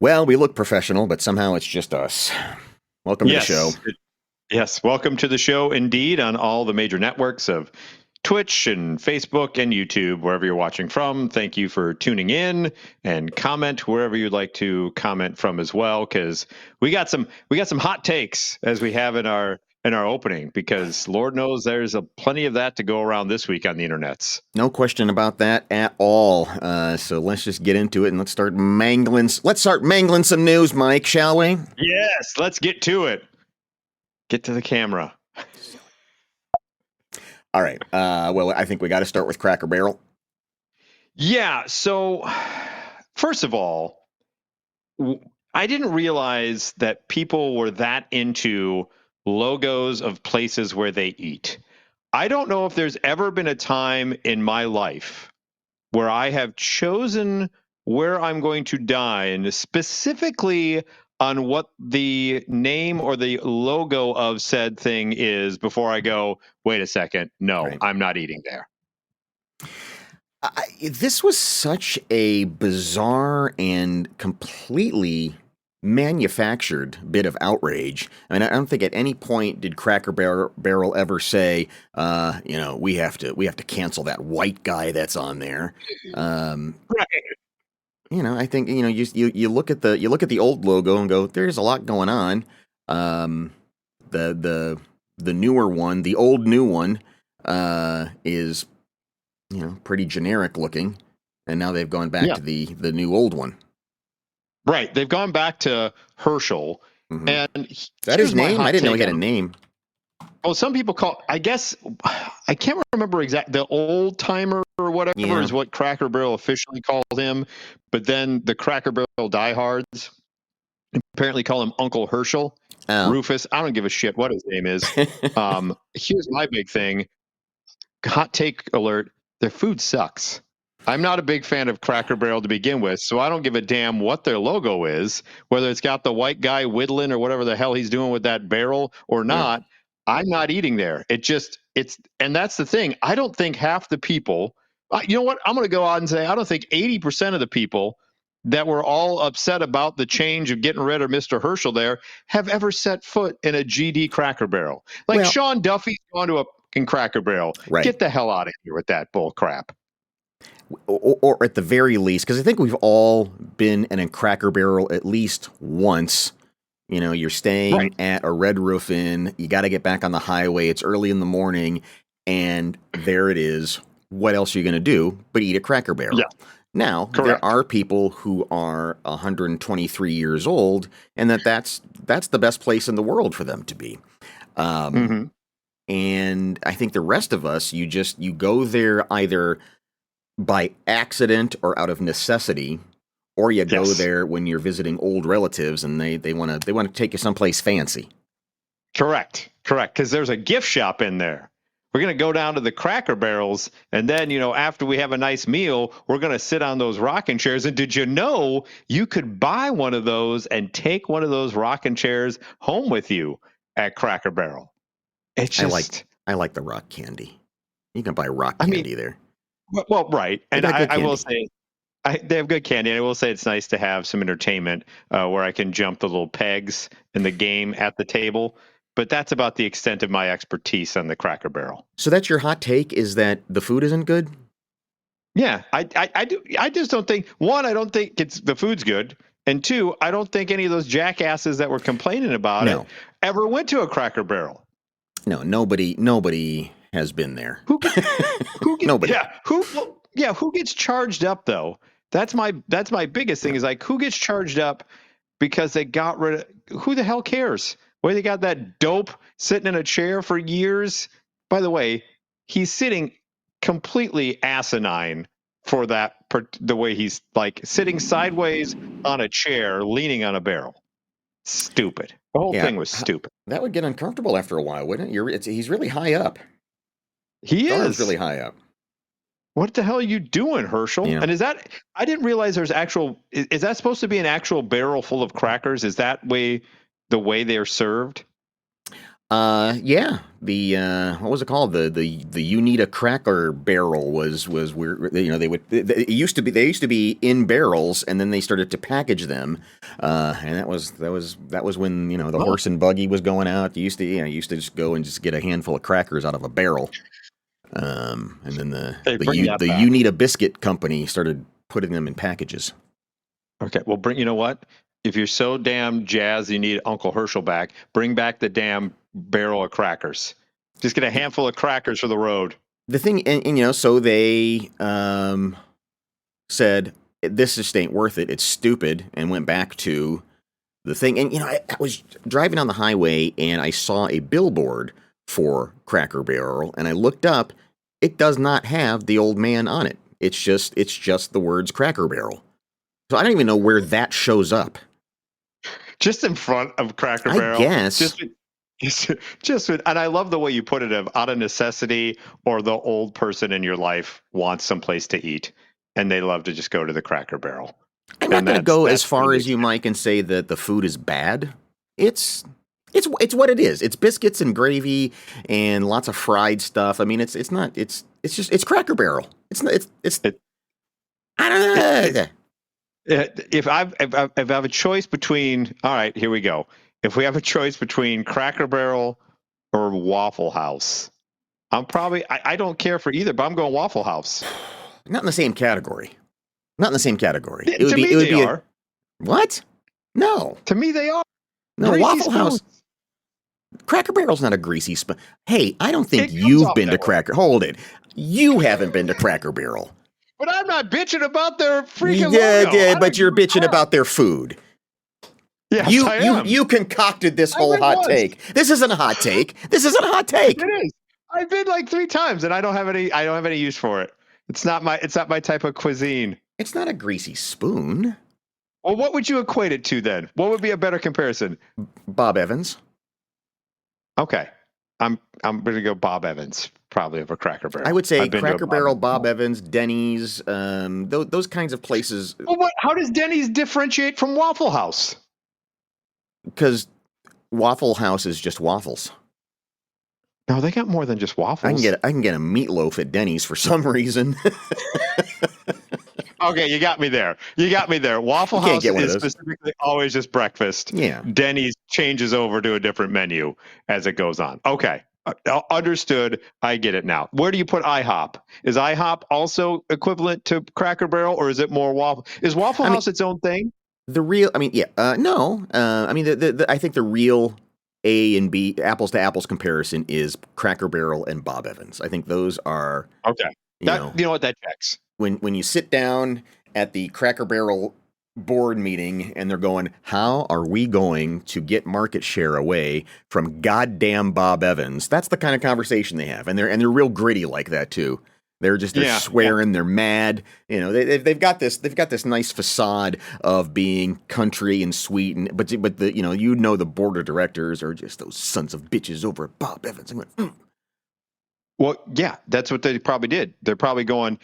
Well, we look professional, but somehow it's just us. Welcome to the show. Yes. Welcome to the show, indeed, on all the major networks of Twitch and Facebook and YouTube, wherever you're watching from. Thank you for tuning in, and comment wherever you'd like to comment from as well, because we got some hot takes as we have in our opening, because Lord knows there's plenty of that to go around this week on the internets. No question about that at all. So let's just get into it and let's start mangling. Let's start mangling some news, Mike, shall we? Yes, let's get to it. Get to the camera. All right. Well, I think we got to start with Cracker Barrel. Yeah. So, first of all, I didn't realize that people were that into logos of places where they eat. I don't know if there's ever been a time in my life where I have chosen where I'm going to dine specifically on what the name or the logo of said thing is before I go, wait a second, no, Right. I'm not eating there. This was such a bizarre and completely manufactured bit of outrage. I mean, I don't think at any point did Cracker Barrel ever say, we have to cancel that white guy that's on there. Right. I think you look at the old logo and go, there's a lot going on. The newer one, the old new one, is pretty generic looking, and now they've gone back to the new old one. Right, they've gone back to Herschel, and is that his name? I didn't know he had a name. Well, some people call. I guess I can't remember exactly. The old timer or whatever is what Cracker Barrel officially calls him, but then the Cracker Barrel diehards apparently call him Uncle Herschel. Rufus. I don't give a shit what his name is. Here's my big thing. Hot take alert. Their food sucks. I'm not a big fan of Cracker Barrel to begin with, so I don't give a damn what their logo is, whether it's got the white guy whittling or whatever the hell he's doing with that barrel or not. I'm not eating there. And that's the thing. I don't think half the people, you know what? I'm going to go out and say, I don't think 80% of the people that were all upset about the change of getting rid of Mr. Herschel there have ever set foot in a GD Cracker Barrel. Like Sean Duffy's gone to a Cracker Barrel. Right. Get the hell out of here with that bull crap. Or at the very least, because I think we've all been in a Cracker Barrel at least once. You're staying at a Red Roof Inn. You got to get back on the highway. It's early in the morning, and there it is. What else are you going to do but eat a Cracker Barrel? Yeah. Now, there are people who are 123 years old, and that's the best place in the world for them to be. And I think the rest of us, you go there either by accident or out of necessity, or you go there when you're visiting old relatives and they want to take you someplace fancy. Correct. Because there's a gift shop in there. We're going to go down to the Cracker Barrels, and then, after we have a nice meal, we're going to sit on those rocking chairs. And did you know you could buy one of those and take one of those rocking chairs home with you at Cracker Barrel? It's just, I like the rock candy. You can buy rock candy there. Well, right. And I will say, they have good candy. And I will say it's nice to have some entertainment where I can jump the little pegs in the game at the table. But that's about the extent of my expertise on the Cracker Barrel. So that's your hot take, is that the food isn't good? Yeah, I do. I just don't think, one, I don't think the food's good. And two, I don't think any of those jackasses that were complaining about it ever went to a Cracker Barrel. No, nobody has been there. Nobody. Yeah, who gets charged up though? That's my biggest thing is like, who gets charged up because they got rid of, who the hell cares? Where they got that dope sitting in a chair for years. By the way, he's sitting completely asinine for that, the way he's like sitting sideways on a chair, leaning on a barrel. Stupid. The whole thing was stupid. That would get uncomfortable after a while, wouldn't it? He's really high up. He is really high up. What the hell are you doing, Herschel? Yeah. And is that, I didn't realize there's is that supposed to be an actual barrel full of crackers? Is that the way they're served? Yeah. The what was it called? The you need a cracker barrel was where they used to be in barrels, and then they started to package them, and that was when the Oh, horse and buggy was going out. You used to just go and just get a handful of crackers out of a barrel, and then they bring that the back. you need a biscuit company started putting them in packages. Okay, well, you know what? If you're so damn jazzed, you need Uncle Herschel back. Bring back the damn barrel of crackers. Just get a handful of crackers for the road. The thing, and so they said this just ain't worth it. It's stupid, and went back to the thing. And I was driving on the highway and I saw a billboard for Cracker Barrel, and I looked up. It does not have the old man on it. It's just the words Cracker Barrel. So I don't even know where that shows up. Just in front of Cracker I Barrel. guess. And I love the way you put it, of out of necessity, or the old person in your life wants someplace to eat and they love to just go to the Cracker Barrel. I'm not going to go as far really as you, Mike, and say that the food is bad. It's what it is. It's biscuits and gravy and lots of fried stuff. I mean, it's Cracker Barrel. I don't know. If I have a choice between, all right, here we go. If we have a choice between Cracker Barrel or Waffle House, I don't care for either, but I'm going Waffle House. Not in the same category. To me, they are. What? No. To me, they are. No, Greasy Waffle spoons. House. Cracker Barrel's not a greasy spoon. Hey, I don't think you've been to Cracker. Hold it. You haven't been to Cracker Barrel. But I'm not bitching about their freaking logo. Yeah, but you're bitching about their food. Yes, I am. You concocted this whole hot take. This isn't a hot take. It is. I've been like 3 times, and I don't have any use for it. It's not my type of cuisine. It's not a greasy spoon. Well, what would you equate it to then? What would be a better comparison? Bob Evans. Okay. I'm going to go Bob Evans, probably, over Cracker Barrel. I would say Cracker Barrel, Bob Evans, Denny's, those kinds of places. Well, how does Denny's differentiate from Waffle House? Because Waffle House is just waffles. No, they got more than just waffles. I can get a meatloaf at Denny's for some reason. Okay, you got me there. Waffle House is specifically always just breakfast. Yeah. Denny's changes over to a different menu as it goes on. Okay. Understood. I get it now. Where do you put IHOP? Is IHOP also equivalent to Cracker Barrel, or is it more Waffle? Is Waffle House its own thing? No. I think the real A and B, apples to apples comparison is Cracker Barrel and Bob Evans. I think those are okay. You know what, that checks. When you sit down at the Cracker Barrel board meeting and they're going, how are we going to get market share away from goddamn Bob Evans? That's the kind of conversation they have, and they're real gritty like that too. They're swearing, they're mad. They've got this nice facade of being country and sweet, but the board of directors are just those sons of bitches over at Bob Evans. Well, yeah, that's what they probably did. They're probably going,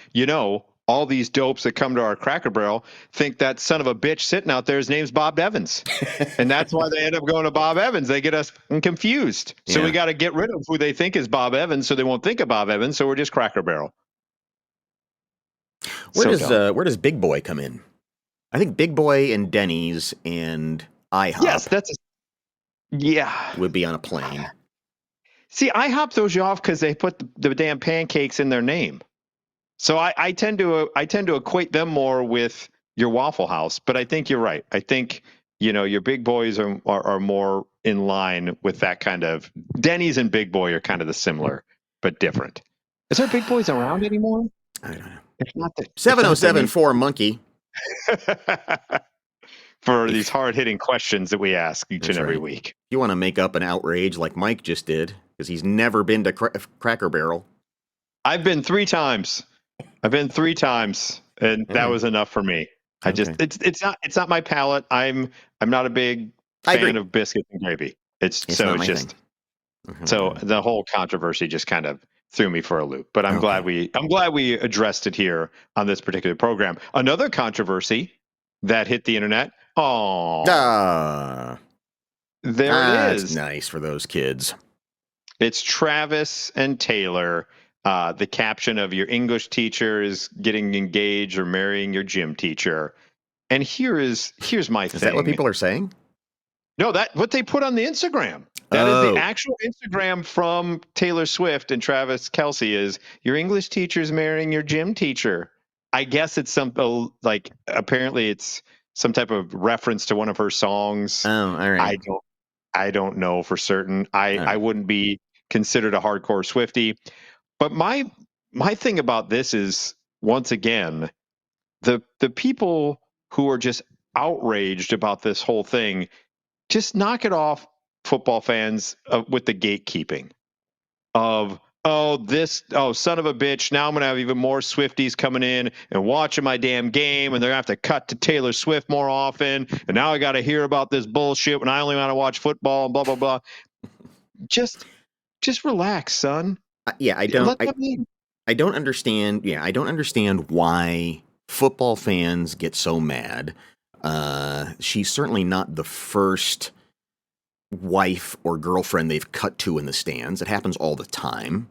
all these dopes that come to our Cracker Barrel think that son of a bitch sitting out there, his name's Bob Evans. And that's why they end up going to Bob Evans. They get us confused. So we got to get rid of who they think is Bob Evans so they won't think of Bob Evans. So we're just Cracker Barrel. Where does Big Boy come in? I think Big Boy and Denny's and IHOP would be on a plane. See, IHOP throws you off because they put the damn pancakes in their name. So I tend to equate them more with your Waffle House, but I think you're right. I think your Big Boys are more in line with that kind of. Denny's and Big Boy are kind of the similar but different. Is there Big Boys around anymore? I don't know. It's not 7074 Monkey. For these hard-hitting questions that we ask each and every week. You want to make up an outrage like Mike just did, because he's never been to Cracker Barrel. I've been 3 times. And that was enough for me. It's not my palate. I'm not a big fan of biscuits and gravy. So the whole controversy just kind of threw me for a loop. But I'm glad we addressed it here on this particular program. Another controversy that hit the internet. Oh, there it is. Nice for those kids. It's Travis and Taylor. The caption of your English teacher is getting engaged or marrying your gym teacher. And here's my Is that what thing. people are saying? No, that what they put on the Instagram. That is the Oh, actual Instagram from Taylor Swift and Travis Kelce is your English teacher's marrying your gym teacher. I guess it's some like apparently it's some type of reference to one of her songs. oh, all right, I don't I don't know for certain. I all I right. wouldn't be considered a hardcore Swiftie. But my thing about this is once again the people who are just outraged about this whole thing, just knock it off, football fans, with the gatekeeping of oh son of a bitch, now I'm gonna have even more Swifties coming in and watching my damn game, and they're gonna have to cut to Taylor Swift more often, and now I gotta hear about this bullshit when I only want to watch football and blah blah blah. Just just relax, son. Yeah, Let them in. I don't understand. Yeah, I don't understand why football fans get so mad. She's certainly not the first wife or girlfriend they've cut to in the stands. It happens all the time.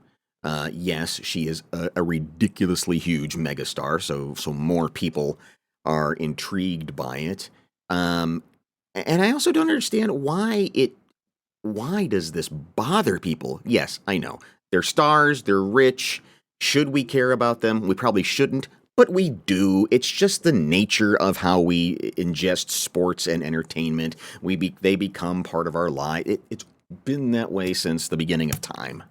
Yes, she is a ridiculously huge megastar, so more people are intrigued by it. Um, and I also don't understand why does this bother people? Yes, I know. They're stars, they're rich. Should we care about them? We probably shouldn't, but we do. It's just the nature of how we ingest sports and entertainment. They become part of our life. It's been that way since the beginning of time.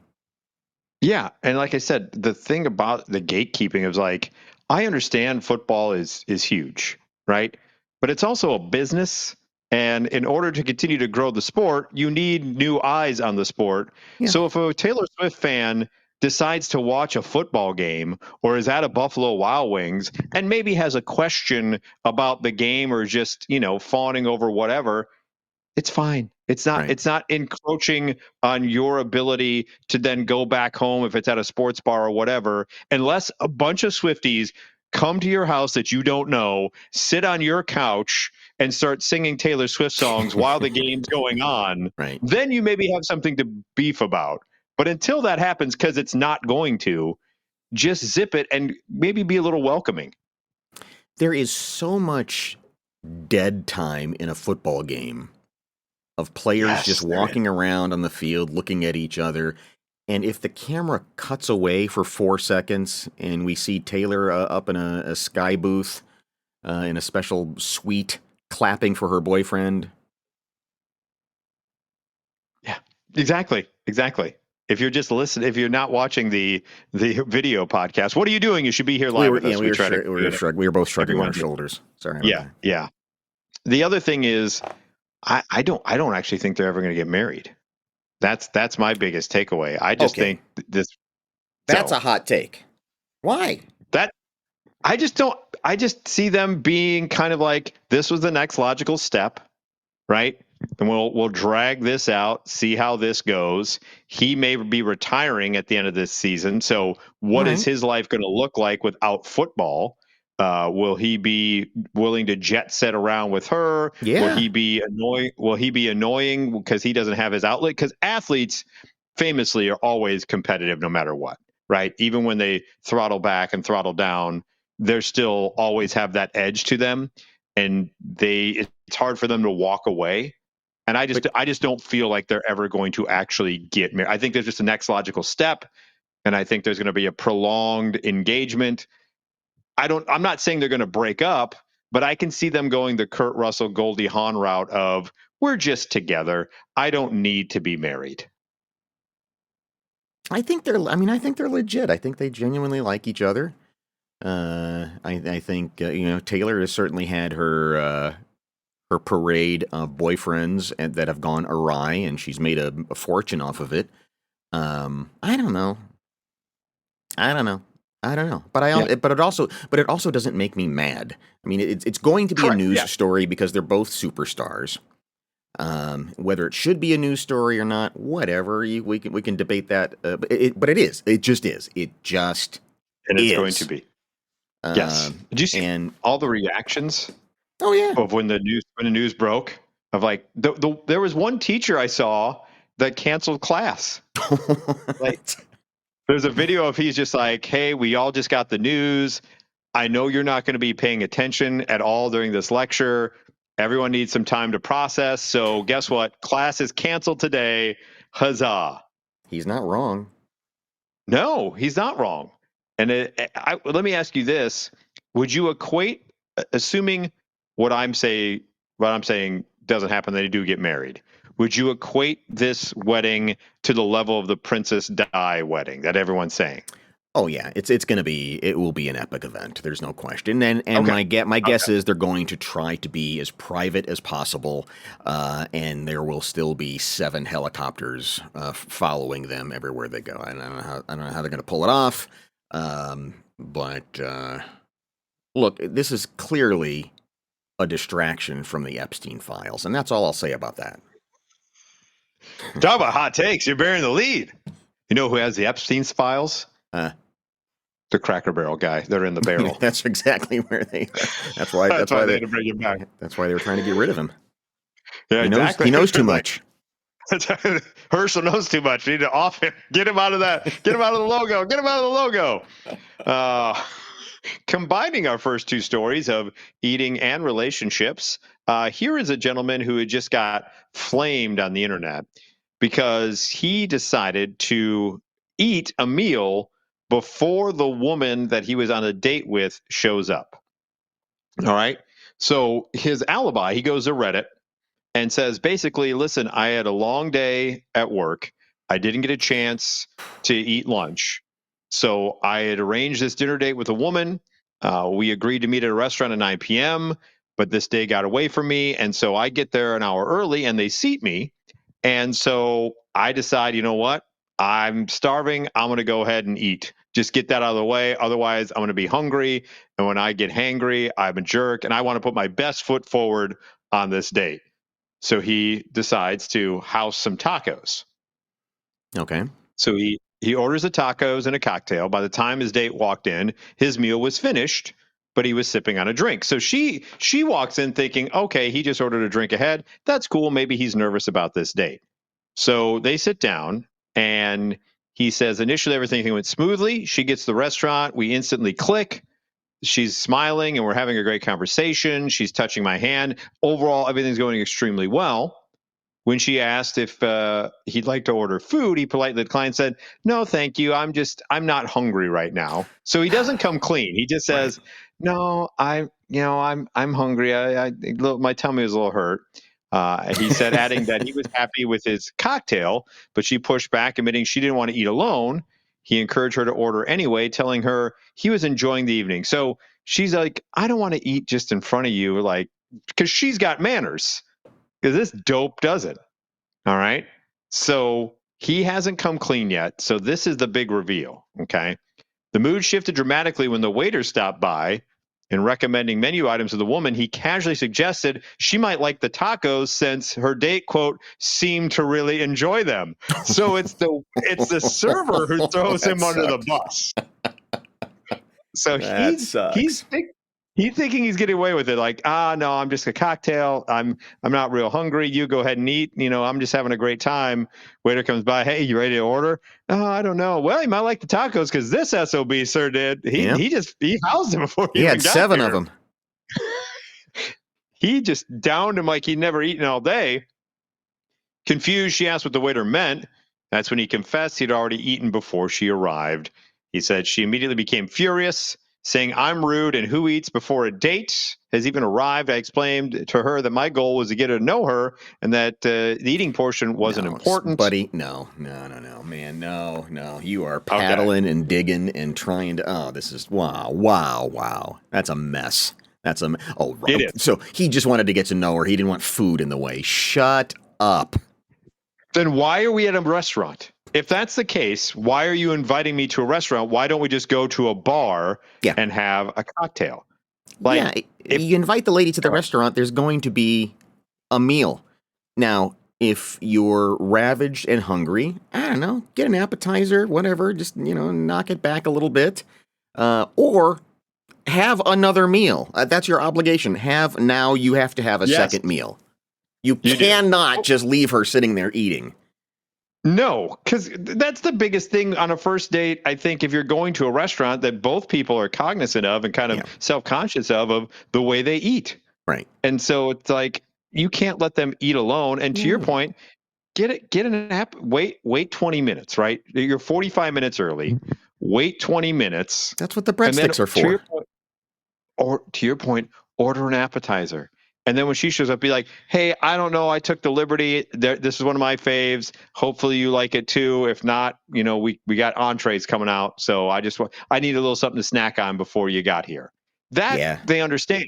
Yeah, and like I said, the thing about the gatekeeping is like I understand football is huge, right? But it's also a business, and in order to continue to grow the sport, you need new eyes on the sport. Yeah, So if a Taylor Swift fan decides to watch a football game or is at a Buffalo Wild Wings and maybe has a question about the game or just, fawning over whatever, it's fine. It's not right. it's not encroaching on your ability to then go back home if it's at a sports bar or whatever, unless a bunch of Swifties come to your house that you don't know, sit on your couch and start singing Taylor Swift songs while the game's going on, Right. then you maybe have something to beef about. But until that happens, because it's not going to, just zip it and maybe be a little welcoming. There is so much dead time in a football game of players just Yes, there is. walking around on the field looking at each other. And if the camera cuts away for 4 seconds and we see Taylor up in a sky booth in a special suite clapping for her boyfriend. Yeah, exactly. If you're just listening, if you're not watching the video podcast, what are you doing? You should be here live with us. We try to, We were both shrugging our everyone. shoulders. Sorry about Yeah, that. yeah. The other thing is, I don't actually think they're ever going to get married. That's my biggest takeaway. I just Okay, think this. that's So a hot take. Why? that I just don't. I just see them being kind of like this was the next logical step, right? And we'll drag this out, see how this goes. He may be retiring at the end of this season. So All what is right. his life going to look like without football? Will he be willing to jet set around with her? Will Yeah, he be annoying? Will he be annoying because he doesn't have his outlet? Because athletes famously are always competitive no matter what, right? Even when they throttle back and throttle down, they still always have that edge to them, and it's hard for them to walk away. And but I just don't feel like they're ever going to actually get married. I think there's just a next logical step, and I think there's going to be a prolonged engagement. I'm not saying they're going to break up, but I can see them going the Kurt Russell, Goldie Hawn route of we're just together. I don't need to be married. I think they're. I mean, I think they're legit. I think they genuinely like each other. I think Taylor has certainly had her parade of boyfriends that have gone awry, and she's made a fortune off of it. I don't know. I don't know. I don't know. Yeah, But it also doesn't make me mad. I mean, it's going to be a correct. news Yeah, story because they're both superstars. Whether it should be a news story or not, whatever. We can debate that. But it is. It just is. It just and it's going to is. be. Yes. Did you see And all the reactions oh yeah, of when the news broke? Of like there was one teacher I saw. that canceled class. Like, there's a video of he's just like, hey, we all just got the news. I know you're not going to be paying attention at all during this lecture. Everyone needs some time to process. So guess what? Class is canceled today. Huzzah. He's not wrong. No, he's not wrong. And let me ask you this. Would you equate, assuming what I'm saying doesn't happen, they do get married, would you equate this wedding to the level of the Princess Di wedding that everyone's saying? Oh yeah, it will be an epic event. There's no question. And okay. my guess is they're going to try to be as private as possible, and there will still be 7 helicopters following them everywhere they go. I don't know how they're going to pull it off, but look, this is clearly a distraction from the Epstein files, and that's all I'll say about that. Talk about hot takes. You're bearing the lead. You know who has the Epstein's files? The Cracker Barrel guy. They're in the barrel. That's exactly where they are. That's why they had to bring him back. That's why they were trying to get rid of him. Yeah, he knows too much. Herschel knows too much. We need to off him. Get him out of that. Get him out of the logo. Get him out of the logo. Combining our first 2 stories of eating and relationships, here is a gentleman who had just got flamed on the internet because he decided to eat a meal before the woman that he was on a date with shows up. All right. So his alibi, he goes to Reddit and says, basically, listen, I had a long day at work. I didn't get a chance to eat lunch. So I had arranged this dinner date with a woman. We agreed to meet at a restaurant at 9 p.m., but this day got away from me. And so I get there an hour early and they seat me. And so I decide, you know what? I'm starving. I'm going to go ahead and eat. Just get that out of the way. Otherwise, I'm going to be hungry. And when I get hangry, I'm a jerk. And I want to put my best foot forward on this date. So he decides to house some tacos. Okay. So he orders the tacos and a cocktail. By the time his date walked in, his meal was finished, but he was sipping on a drink. So she walks in thinking, okay, he just ordered a drink ahead. That's cool. Maybe he's nervous about this date. So they sit down. And he says, initially, everything went smoothly. She gets to the restaurant. We instantly click. She's smiling and we're having a great conversation. She's touching my hand. Overall, everything's going extremely well. When she asked if he'd like to order food, he politely declined, said, no, thank you. I'm not hungry right now. So he doesn't come clean. He just says, no, I'm hungry. My tummy was a little hurt. He said, adding that he was happy with his cocktail, but she pushed back, admitting she didn't want to eat alone. He encouraged her to order anyway, telling her he was enjoying the evening. So she's like, I don't want to eat just in front of you, like, because she's got manners, because this dope doesn't. All right. So he hasn't come clean yet. So this is the big reveal. Okay. The mood shifted dramatically when the waiter stopped by. In recommending menu items to the woman, he casually suggested she might like the tacos since her date, quote, seemed to really enjoy them. So it's the server who throws him under the bus. So he's thinking he's getting away with it. Like, no, I'm just a cocktail. I'm not real hungry. You go ahead and eat. I'm just having a great time. Waiter comes by. Hey, you ready to order? Oh, I don't know. Well, he might like the tacos because this SOB sir did. He housed him before he had 7 of them. He just downed him like he'd never eaten all day. Confused, she asked what the waiter meant. That's when he confessed he'd already eaten before she arrived. He said she immediately became furious, saying, I'm rude and who eats before a date has even arrived. I explained to her that my goal was to get her to know her and that the eating portion wasn't important. Buddy, no, man, no. You are paddling and digging and trying to, this is, wow. That's a mess. Right. It is. So he just wanted to get to know her. He didn't want food in the way. Shut up. Then why are we at a restaurant? If that's the case, why are you inviting me to a restaurant? Why don't we just go to a bar and have a cocktail? You invite the lady to the restaurant, there's going to be a meal. Now, if you're ravaged and hungry, I don't know, get an appetizer, whatever, just, knock it back a little bit. Or have another meal. That's your obligation. You have to have a second meal. You cannot just leave her sitting there eating. No, because that's the biggest thing on a first date. I think if you're going to a restaurant that both people are cognizant of and kind of self-conscious of the way they eat. Right. And so it's like you can't let them eat alone. And to your point, get an app. Wait 20 minutes. Right, you're 45 minutes early. Wait 20 minutes. That's what the breadsticks are for. To your point, order an appetizer. And then when she shows up, be like, hey, I don't know. I took the liberty. This is one of my faves. Hopefully you like it too. If not, we got entrees coming out. So I need a little something to snack on before you got here. They understand.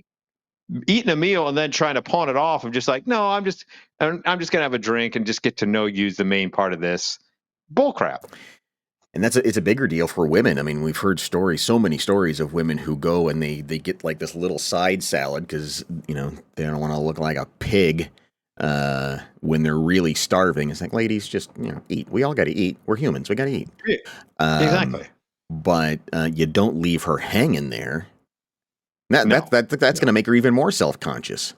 Eating a meal and then trying to pawn it off of just like, no, I'm just going to have a drink and just get to know you is the main part of this. Bullcrap. And it's a bigger deal for women. I mean, we've heard so many stories of women who go and they get like this little side salad because, they don't want to look like a pig when they're really starving. It's like, ladies, just, eat. We all got to eat. We're humans. We got to eat. Exactly. But you don't leave her hanging there. That's going to make her even more self-conscious.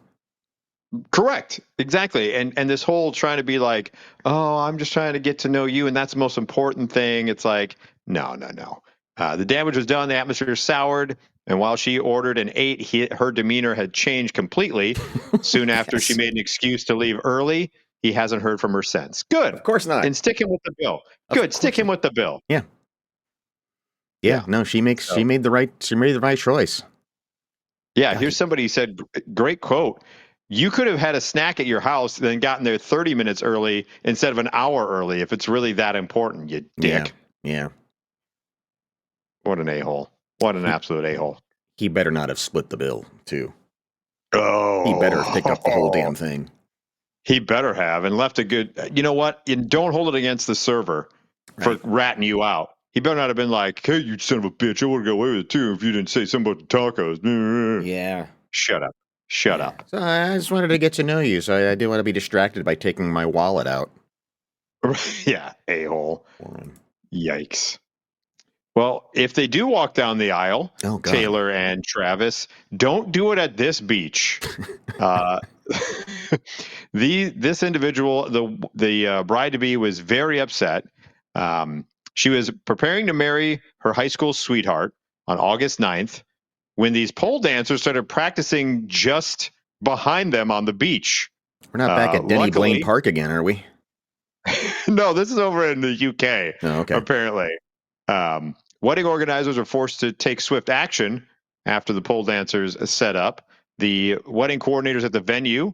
Correct. Exactly. And this whole trying to be like, oh, I'm just trying to get to know you, and that's the most important thing. It's like, no. The damage was done. The atmosphere soured. And while she ordered and ate, her demeanor had changed completely. Soon after she made an excuse to leave early, he hasn't heard from her since. Good. Of course not. And stick him with the bill. Good. Stick him with the bill. Yeah. No, she made the right choice. Yeah. Here's somebody who said, great quote. You could have had a snack at your house, then gotten there 30 minutes early instead of an hour early if it's really that important, you dick. Yeah. What an a-hole. What an absolute a-hole. He better not have split the bill, too. Oh. He better have picked up the whole damn thing. He better have and left a good... You know what? You don't hold it against the server for ratting you out. He better not have been like, hey, you son of a bitch, I would have got away with it, too, if you didn't say something about the tacos. Yeah. Shut up. So I just wanted to get to know you, so I didn't want to be distracted by taking my wallet out. Yeah, a-hole. Yikes. Well, if they do walk down the aisle, Taylor and Travis, don't do it at this beach. This individual, the bride-to-be, was very upset. She was preparing to marry her high school sweetheart on August 9th. When these pole dancers started practicing just behind them on the beach. We're not back at Denny Blaine Park again, are we? No, this is over in the UK, okay. Apparently. Wedding organizers were forced to take swift action after the pole dancers set up. The wedding coordinators at the venue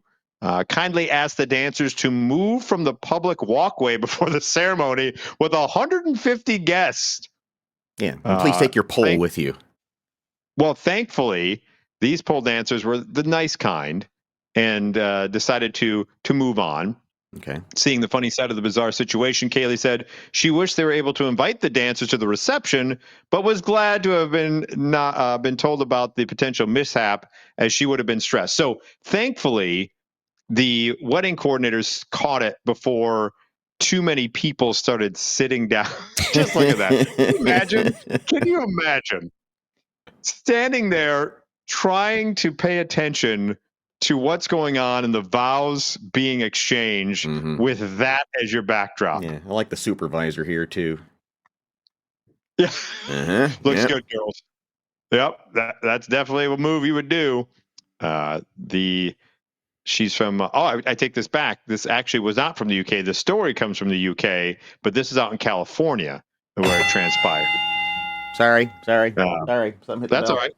kindly asked the dancers to move from the public walkway before the ceremony with 150 guests. Yeah, and please take your pole with you. Well, thankfully, these pole dancers were the nice kind and decided to move on. Okay. Seeing the funny side of the bizarre situation, Kaylee said she wished they were able to invite the dancers to the reception, but was glad to have been told about the potential mishap, as she would have been stressed. So thankfully, the wedding coordinators caught it before too many people started sitting down. Just look at that. Can you imagine? Standing there trying to pay attention to what's going on and the vows being exchanged with that as your backdrop. Yeah, I like the supervisor here too. Yeah. Looks good, girls. Yep, that's definitely a move you would do. She's from, I take this back. This actually was not from the UK. The story comes from the UK, but this is out in California where it transpired. Sorry. That's all right.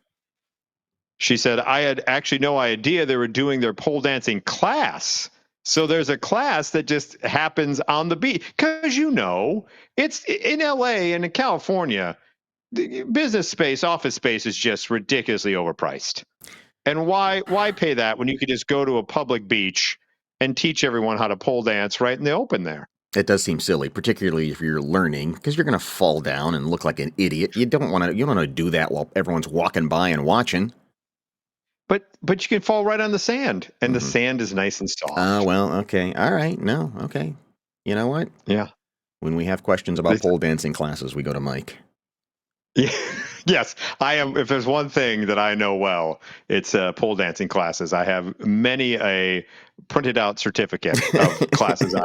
She said, I had actually no idea they were doing their pole dancing class. So there's a class that just happens on the beach. Because, it's in LA and in California, the business space, office space is just ridiculously overpriced. And why pay that when you could just go to a public beach and teach everyone how to pole dance right in the open there? It does seem silly, particularly if you're learning, because you're going to fall down and look like an idiot. You don't want to do that while everyone's walking by and watching. But you can fall right on the sand, and the sand is nice and soft. Well, okay. All right. No, okay. You know what? Yeah. When we have questions about pole dancing classes, we go to Mike. Yeah. Yes, I am. If there's one thing that I know well, it's pole dancing classes. I have many a printed out certificate of classes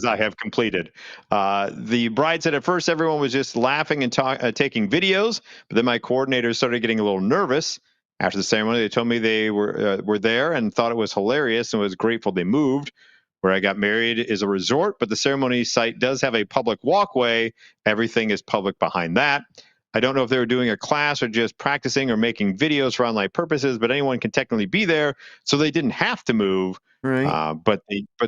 I have completed. The bride said at first everyone was just laughing and taking videos, but then my coordinators started getting a little nervous. After the ceremony, they told me they were there and thought it was hilarious and was grateful they moved. Where I got married is a resort, but the ceremony site does have a public walkway. Everything is public behind that. I don't know if they were doing a class or just practicing or making videos for online purposes, but anyone can technically be there, so they didn't have to move. Right. But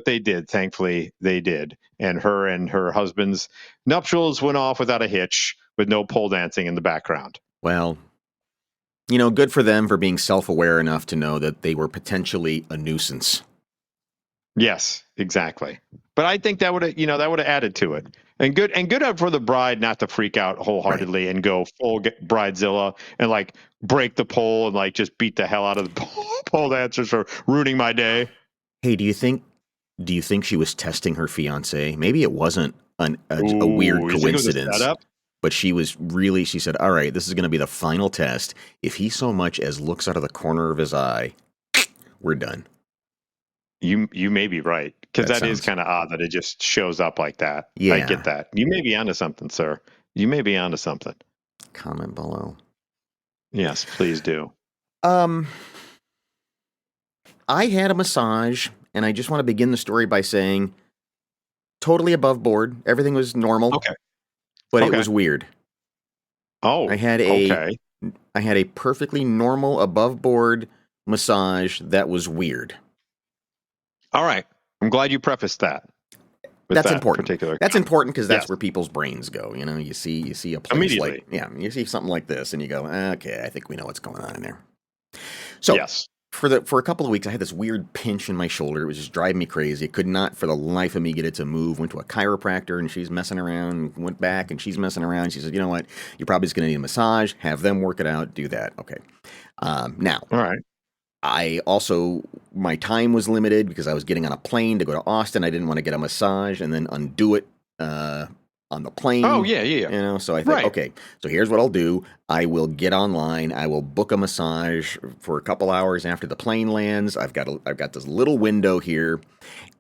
they did. Thankfully, they did. And her husband's nuptials went off without a hitch, with no pole dancing in the background. Well, good for them for being self-aware enough to know that they were potentially a nuisance. Yes, exactly. But I think that would have added to it. And good for the bride not to freak out wholeheartedly and go full bridezilla and like break the pole and like just beat the hell out of the pole dancers for ruining my day. Hey, do you think she was testing her fiance? Maybe it wasn't a weird You think it was a coincidence, setup? but she said, all right, this is going to be the final test. If he so much as looks out of the corner of his eye, we're done. You may be right, because that is kind of odd that it just shows up like that. Yeah. I get that. You may be onto something, sir. You may be onto something. Comment below. Yes, please do. I had a massage, and I just want to begin the story by saying, totally above board. Everything was normal. Okay. But it was weird. Oh, I had a perfectly normal above board massage that was weird. All right. I'm glad you prefaced that. That's important. That's important because that's Yes. where people's brains go. You see a place like, you see something like this and you go, okay, I think we know what's going on in there. So Yes. for a couple of weeks, I had this weird pinch in my shoulder. It was just driving me crazy. I could not for the life of me get it to move. Went to a chiropractor and she's messing around. Went back and she's messing around. She said, you know what? You're probably just going to need a massage. Have them work it out. Do that. Okay. Now. All right. My time was limited because I was getting on a plane to go to Austin. I didn't want to get a massage and then undo it on the plane. Oh, yeah. So I thought, okay, so here's what I'll do. I will get online. I will book a massage for a couple hours after the plane lands. I've got this little window here.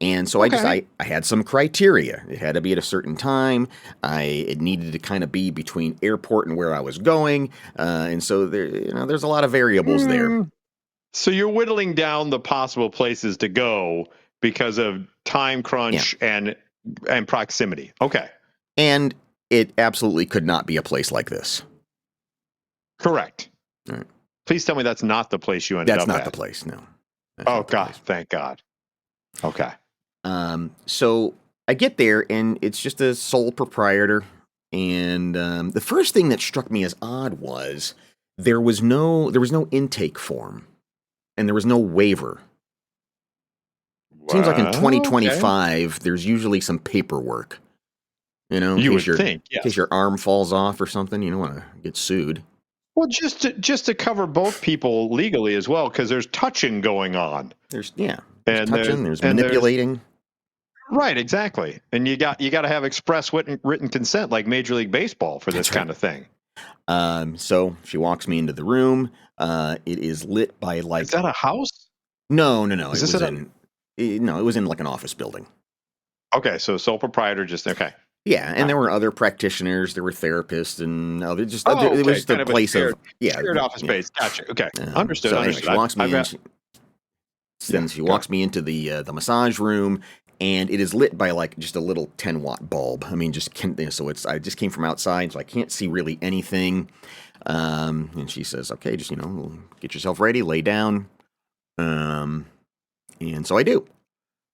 And so I had some criteria. It had to be at a certain time. It needed to kind of be between airport and where I was going. And so there's a lot of variables there. So you're whittling down the possible places to go because of time crunch and proximity. Okay. And it absolutely could not be a place like this. Correct. All right. Please tell me that's not the place you ended up at. That's not the place, no. Oh, God. Thank God. Okay. So I get there, and it's just a sole proprietor. And the first thing that struck me as odd was there was no intake form. And there was no waiver. Seems like in 2025, there's usually some paperwork. In case your arm falls off or something, you don't want to get sued. Well, just to cover both people legally as well, because there's touching going on. There's touching, there's manipulating. Right, exactly. And you got to have express written consent, like Major League Baseball, for this kind of thing. So she walks me into the room. It is lit by like. Is that a house? No. It was in like an office building. Okay, so sole proprietor, just okay. Yeah, and there were other practitioners, there were therapists, and it was just a place shared office space. Gotcha. Okay, understood. So anyway, she walks me in. She walks me into the massage room. And it is lit by like just a little 10-watt bulb. I mean, I just came from outside, so I can't see really anything. And she says, "Okay, just get yourself ready, lay down." And so I do.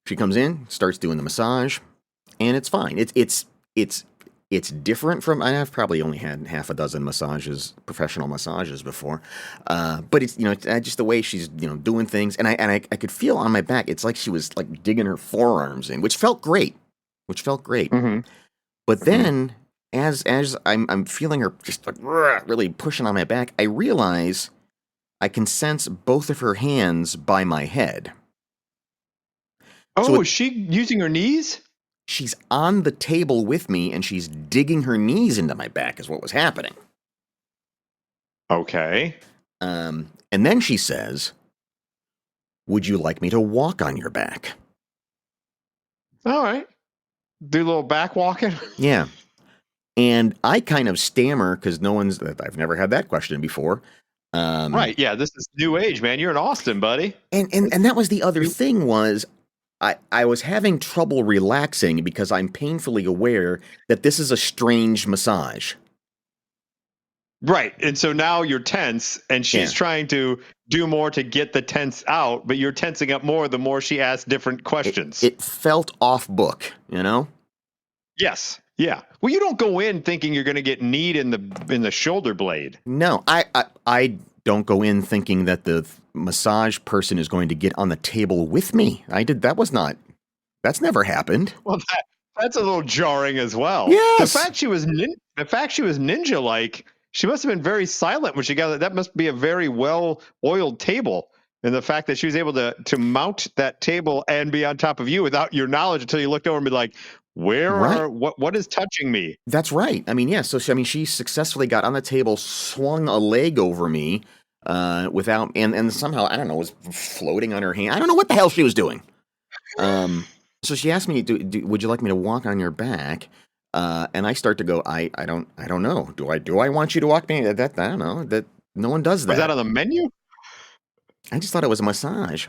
She comes in, starts doing the massage, and it's fine. It's different from. I've probably only had half a dozen professional massages before, but it's just the way she's doing things, and I could feel on my back. It's like she was like digging her forearms in, which felt great. Mm-hmm. But then, as I'm feeling her just like really pushing on my back, I realize I can sense both of her hands by my head. Oh, is she using her knees? She's on the table with me, and she's digging her knees into my back is what was happening. Okay. And then she says, "Would you like me to walk on your back?" All right. Do a little back walking. Yeah. And I kind of stammer because I've never had that question before. Right. Yeah. This is new age, man. You're in Austin, buddy. And that was the other thing was I was having trouble relaxing because I'm painfully aware that this is a strange massage. Right. And so now you're tense and she's trying to do more to get the tense out, but you're tensing up more the more she asks different questions. It felt off book, you know? Yes. Yeah. Well, you don't go in thinking you're going to get kneed in the shoulder blade. No, I don't go in thinking that the massage person is going to get on the table with me. That's never happened. Well, that's a little jarring as well. Yes. The fact she was ninja like, she must have been very silent when she got that. Must be a very well-oiled table. And the fact that she was able to mount that table and be on top of you without your knowledge until you looked over and be like, what is touching me? That's right. I mean, yeah. So she successfully got on the table, swung a leg over me, without, and somehow, I don't know, was floating on her hand. I don't know what the hell she was doing. So she asked me, would you like me to walk on your back? And I start to go, I don't know. Do I want you to walk me? I don't know. That no one does that. Was that on the menu? I just thought it was a massage.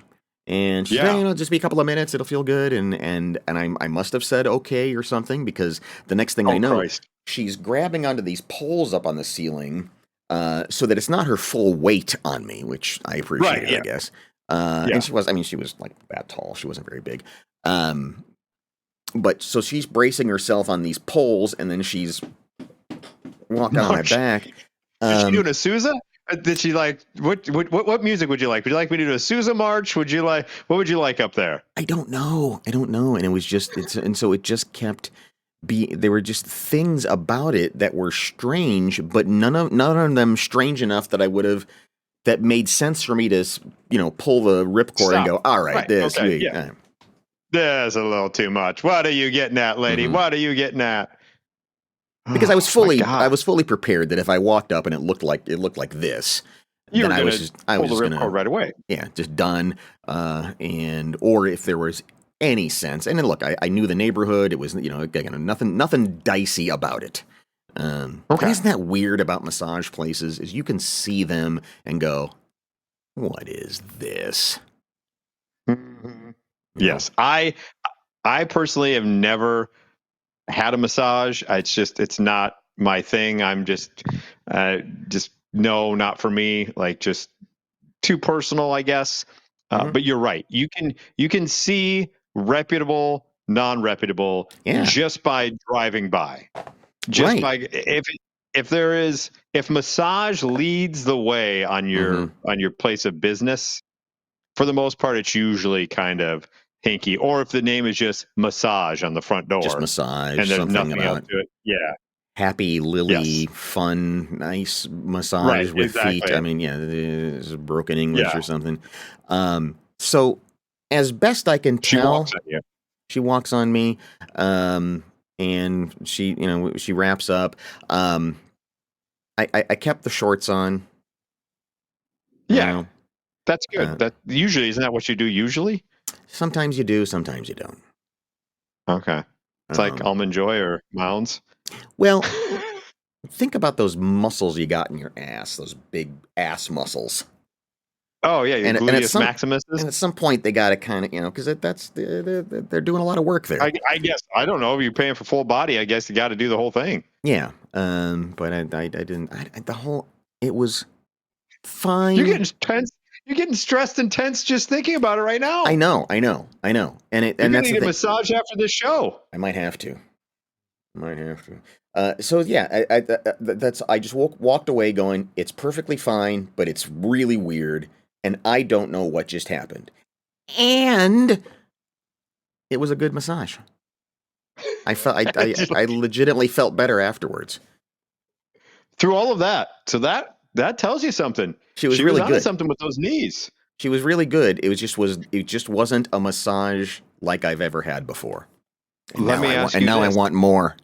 And she said, just be a couple of minutes, it'll feel good. And I must have said okay or something, because the next thing I know, she's grabbing onto these poles up on the ceiling, so that it's not her full weight on me, which I appreciate, I guess. And she was like that tall. She wasn't very big. But so she's bracing herself on these poles, and then she's walking on my back. Is she doing a Sousa? Did she like what music would you like? Would you like me to do a Sousa march? What would you like up there? I don't know. And it was just so it just kept there were just things about it that were strange, but none of them strange enough that made sense for me to, pull the ripcord and go, all right, this. Okay, There's a little too much. What are you getting at, lady? Mm-hmm. What are you getting at? Because I was fully prepared that if I walked up and it looked like this, then I was just pull the ripcord right away. Yeah, just done. Or if there was any sense, and then look, I knew the neighborhood. It was again nothing dicey about it. Okay. Isn't that weird about massage places? Is you can see them and go, what is this? Mm-hmm. Yes, I personally have never had a massage. It's not my thing. I'm just no, not for me. Like, just too personal, I guess. But you're right. You can see reputable, non-reputable just by driving by. Just by if massage leads the way on your place of business, for the most part, it's usually kind of hinky. Or if the name is just massage on the front door, just massage, and there's something nothing about else to it. Yeah, Happy Lily, fun, nice massage with feet. I mean, it's broken English or something. So as best I can tell, she walks on me, and she wraps up. I kept the shorts on. Yeah. That's good. That usually isn't that what you do usually? Sometimes you do, sometimes you don't. Okay. It's like Almond Joy or Mounds. Well, think about those muscles you got in your ass, those big ass muscles. Oh yeah, and gluteus maximus. And at some point they got to kind of, because they're doing a lot of work there. I guess I don't know if you're paying for full body. I guess you got to do the whole thing. Yeah, but I didn't. It was fine. You're getting tense. You're getting stressed and tense just thinking about it right now. I know. And you're gonna need a massage after this show. I might have to. So yeah, I just walked away going, it's perfectly fine, but it's really weird, and I don't know what just happened. And it was a good massage. I felt I legitimately felt better afterwards. Through all of that, so that tells you something. She was really good. Something with those knees. She was really good. It just wasn't a massage like I've ever had before. And now I want more.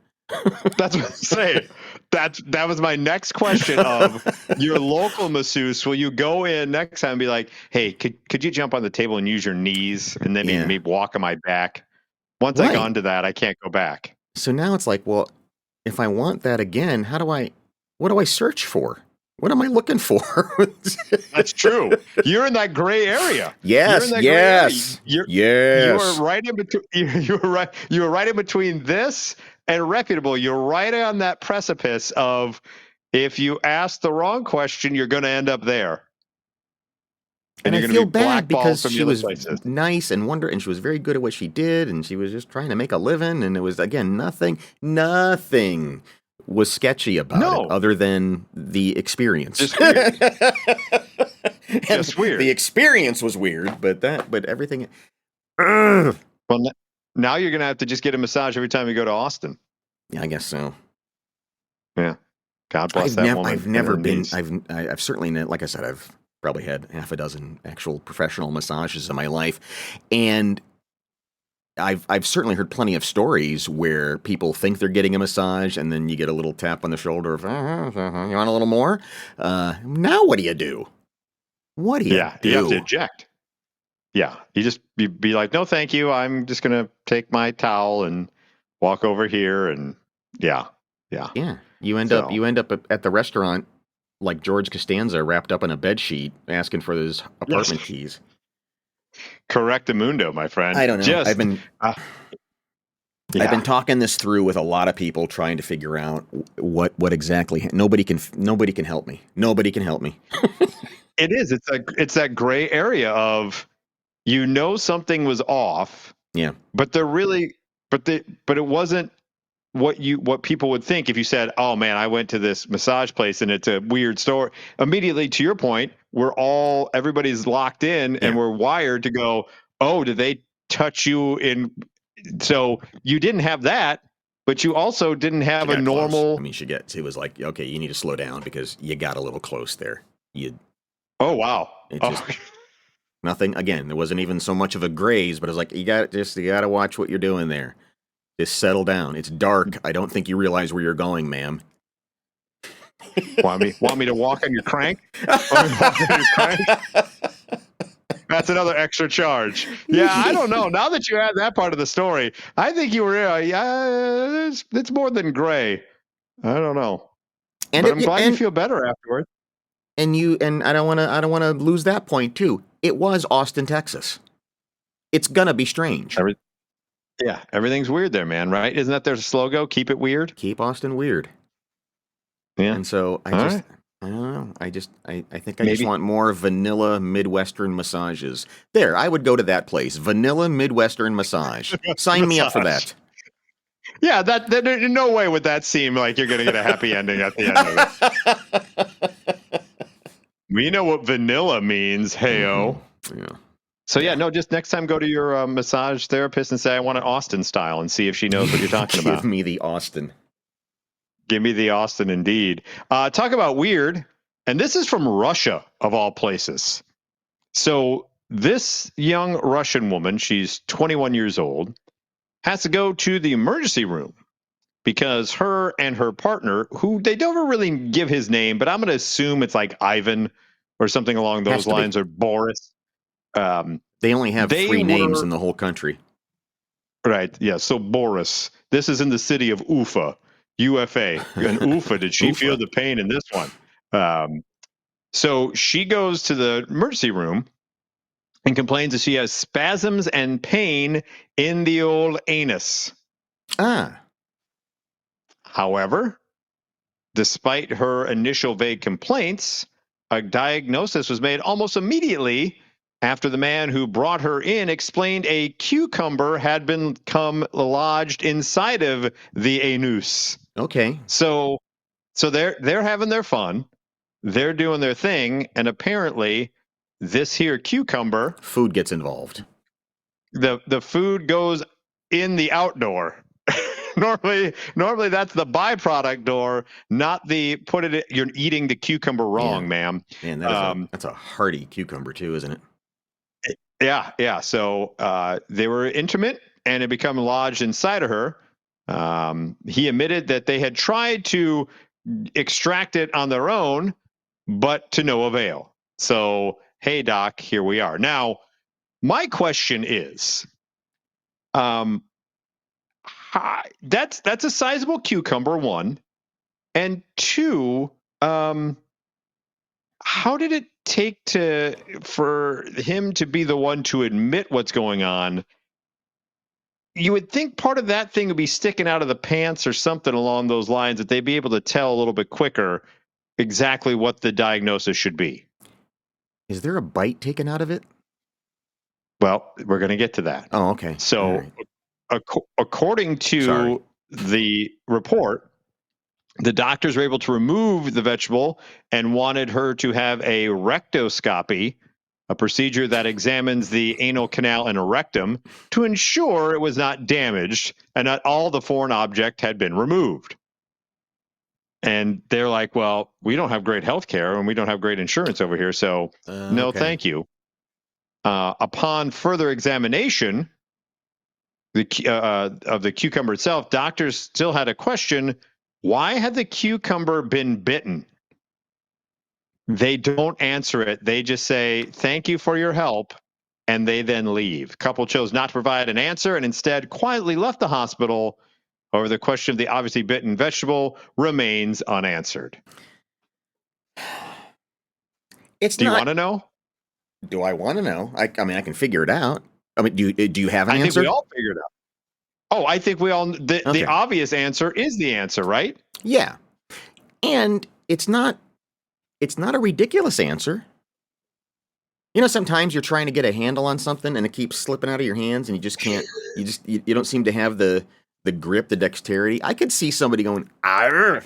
That's what I'm saying. That was my next question of your local masseuse. Will you go in next time and be like, hey, could you jump on the table and use your knees and then maybe walk on my back? Once I got into that, I can't go back. So now it's like, well, if I want that again, what do I search for? What am I looking for? That's true. You're in that gray area. Yes, yes, You're right in between. You're right in between this and reputable. You're right on that precipice of, if you ask the wrong question, you're going to end up there. And I feel bad because she was nice and and she was very good at what she did, and she was just trying to make a living, and it was, again, nothing was sketchy about it other than the experience. Just weird. Just weird. The experience was weird, but everything. Well, now you're going to have to just get a massage every time you go to Austin. Yeah, I guess so. Yeah. God bless that woman. I've never been. I've certainly, like I said, I've probably had half a dozen actual professional massages in my life, and I've certainly heard plenty of stories where people think they're getting a massage, and then you get a little tap on the shoulder of, you want a little more? Now what do you do? What do you do? Yeah, you have to eject. Yeah, you be like, no, thank you. I'm just gonna take my towel and walk over here, and yeah. You end up at the restaurant like George Costanza, wrapped up in a bed sheet, asking for his apartment keys. Correctamundo, my friend. I don't know. I've been talking this through with a lot of people, trying to figure out what exactly. Nobody can help me. Nobody can help me. It is. It's that gray area of, something was off. Yeah. But it wasn't what people would think if you said, "Oh man, I went to this massage place and it's a weird store." Immediately, to your point, everybody's locked in and we're wired to go, "Oh, did they touch you in?" So you didn't have that, but you also didn't have a normal. Close. I mean, she was like, "Okay, you need to slow down because you got a little close there." Oh wow! Nothing. Again, there wasn't even so much of a graze, but it was like, you got to watch what you're doing there. Just settle down. It's dark. I don't think you realize where you're going, ma'am. Want me to walk on your crank? That's another extra charge. Yeah, I don't know. Now that you add that part of the story, I think you were. It's more than gray. I don't know. But I'm glad you feel better afterward. And I don't want to lose that point too. It was Austin, Texas. It's gonna be strange. Yeah, everything's weird there, man, right? Isn't that their slogan? Keep it weird? Keep Austin weird. Yeah. And so I don't know. I think I just want more vanilla Midwestern massages. There, I would go to that place. Vanilla Midwestern massage. Sign me up for that. Yeah, that in no way would that seem like you're going to get a happy ending at the end of it. We know what vanilla means, heyo. Mm-hmm. Yeah. So just next time go to your massage therapist and say, I want an Austin style, and see if she knows what you're talking about. Give me the Austin. Give me the Austin, indeed. Talk about weird. And this is from Russia, of all places. So this young Russian woman, she's 21 years old, has to go to the emergency room because her and her partner, who they don't really give his name, but I'm going to assume it's like Ivan or something along those lines, or Boris. They only have 3 names in the whole country. Right. Yeah. So Boris, this is in the city of Ufa, UFA. And Ufa, did she feel the pain in this one? So she goes to the emergency room and complains that she has spasms and pain in the old anus. However, despite her initial vague complaints, a diagnosis was made almost immediately after the man who brought her in explained a cucumber had become lodged inside of the anus. Okay. So they're having their fun. They're doing their thing, and apparently this here cucumber, food gets involved. The food goes in the outdoor. Normally that's the byproduct door, not the you're eating the cucumber wrong, ma'am. Man, that's a hearty cucumber too, isn't it? Yeah. So they were intimate, and it became lodged inside of her. He admitted that they had tried to extract it on their own, but to no avail. So, hey, doc, here we are. Now, my question is, that's a sizable cucumber, one, and two, how did it take for him to be the one to admit what's going on? You would think part of that thing would be sticking out of the pants or something along those lines, that they'd be able to tell a little bit quicker exactly what the diagnosis should be. Is there a bite taken out of it? Well, we're going to get to that. Oh, okay. So, according to the report, the doctors were able to remove the vegetable and wanted her to have a rectoscopy, a procedure that examines the anal canal and rectum to ensure it was not damaged and that all the foreign object had been removed. And they're like, well, we don't have great health care and we don't have great insurance over here, so no, thank you. Upon further examination of the cucumber itself, doctors still had a question. Why had the cucumber been bitten? They don't answer it. They just say, thank you for your help, and they then leave. Couple chose not to provide an answer and instead quietly left the hospital. However, the question of the obviously bitten vegetable remains unanswered. Do you want to know? Do I want to know? I mean, I can figure it out. I mean, do you have an answer? I think we all figured it out. Oh, I think we all. The obvious answer is the answer, right? Yeah, and it's not a ridiculous answer. You know, sometimes you're trying to get a handle on something and it keeps slipping out of your hands, and you just can't. You don't seem to have the grip, the dexterity. I could see somebody going, "Arr!"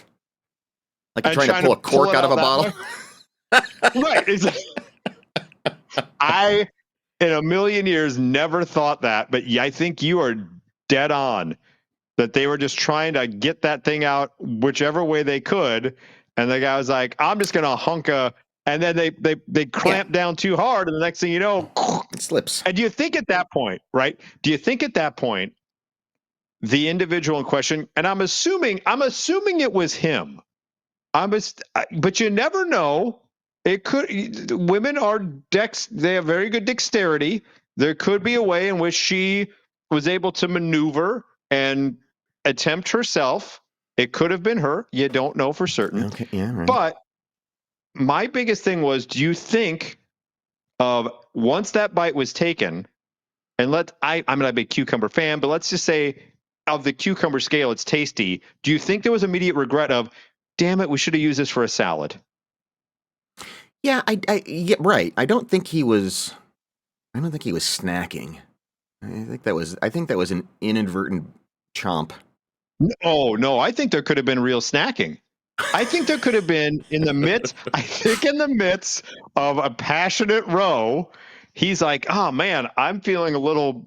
Like you're trying to pull a cork out of a bottle. Right. I, in a million years, never thought that, but I think you are dead on. That they were just trying to get that thing out whichever way they could, and the guy was like, "I'm just going to hunka," and then they clamp down too hard, and the next thing you know, it slips. And do you think at that point, right? Do you think at that point, the individual in question, and I'm assuming it was him. But you never know. It could. Women they have very good dexterity. There could be a way in which she was able to maneuver and attempt herself. It could have been her. You don't know for certain. Okay, yeah, right. But my biggest thing was, do you think of once that bite was taken, and I'm not a big cucumber fan, but let's just say of the cucumber scale, it's tasty. Do you think there was immediate regret of, damn it, we should have used this for a salad? Yeah, yeah, right. I don't think he was snacking. I think that was an inadvertent chomp. Oh no, I think there could have been real snacking. I think there could have been in the midst of a passionate row, he's like, oh man, I'm feeling a little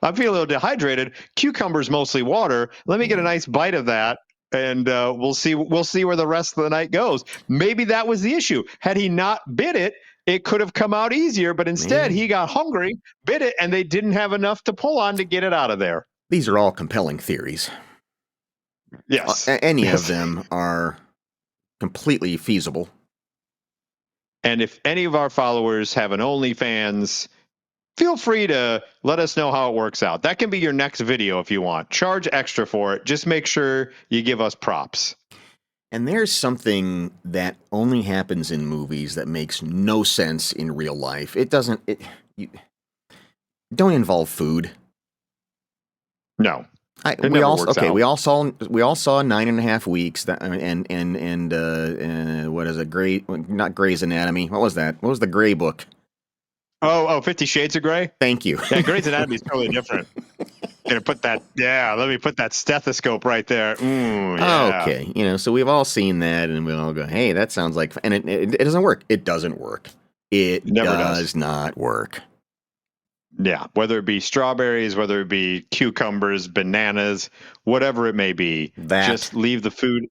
dehydrated. Cucumber's mostly water. Let me get a nice bite of that, and we'll see where the rest of the night goes. Maybe that was the issue. Had he not bit it, it could have come out easier, but instead he got hungry, bit it, and they didn't have enough to pull on to get it out of there. These are all compelling theories. Yes. Any of them are completely feasible. And if any of our followers have an OnlyFans, feel free to let us know how it works out. That can be your next video if you want. Charge extra for it. Just make sure you give us props. And there's something that only happens in movies that makes no sense in real life. It don't involve food. No. We all saw 9.5 weeks. That what is it? Not Grey's Anatomy. What was that? What was the Grey book? Oh, 50 Shades of Grey? Thank you. Yeah, Grey's Anatomy is totally different. Let me put that stethoscope right there. Yeah. Okay, so we've all seen that, and we all go, "Hey, that sounds like," and it doesn't work. It doesn't work. It never does not work. Yeah, whether it be strawberries, whether it be cucumbers, bananas, whatever it may be, just leave the food.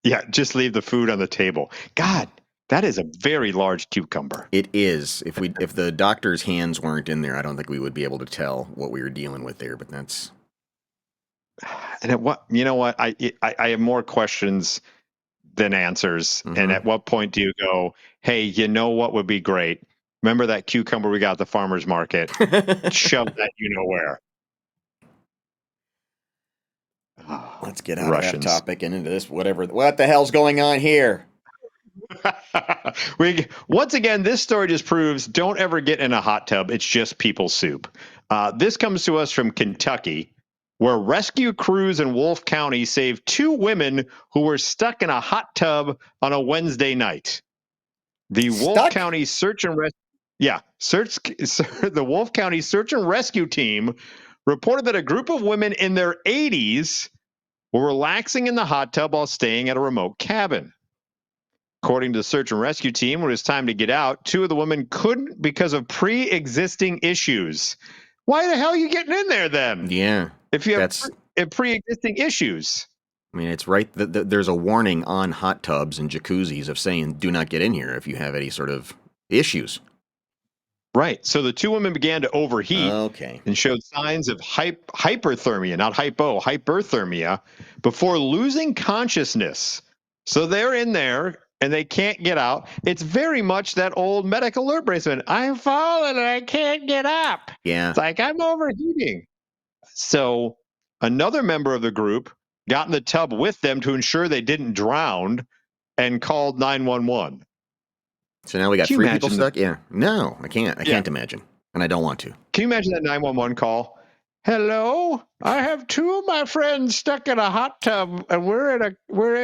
Yeah, just leave the food on the table. God, that is a very large cucumber. It is. If the doctor's hands weren't in there, I don't think we would be able to tell what we were dealing with there. But And at what, you know what, I have more questions than answers. Mm-hmm. And at what point do you go, hey, you know what would be great? Remember that cucumber we got at the farmer's market? Shove that you know where. Oh, Let's get out of that Russians. topic and into this. Whatever. What the hell's going on here? Once again, this story just proves don't ever get in a hot tub. It's just people soup. This comes to us from Kentucky, where rescue crews in Wolfe County saved two women who were stuck in a hot tub on a Wednesday night. The Wolfe Stuck? County search and rescue. Yeah, the Wolfe County search and rescue team reported that a group of women in their 80s were relaxing in the hot tub while staying at a remote cabin. According to the search and rescue team, when it was time to get out, two of the women couldn't because of pre-existing issues. Why the hell are you getting in there then? Yeah. If you have pre-existing issues. I mean, it's right. There's a warning on hot tubs and jacuzzis of saying, do not get in here if you have any sort of issues. Right. So the two women began to overheat and showed signs of hyperthermia, not hypothermia, before losing consciousness. So they're in there and they can't get out. It's very much that old medical alert bracelet. I'm falling and I can't get up. Yeah. It's like I'm overheating. So another member of the group got in the tub with them to ensure they didn't drown and called 911. So now we got three people stuck? Yeah. No, I can't. I can't imagine. And I don't want to. Can you imagine that 911 call? Hello, I have two of my friends stuck in a hot tub and we're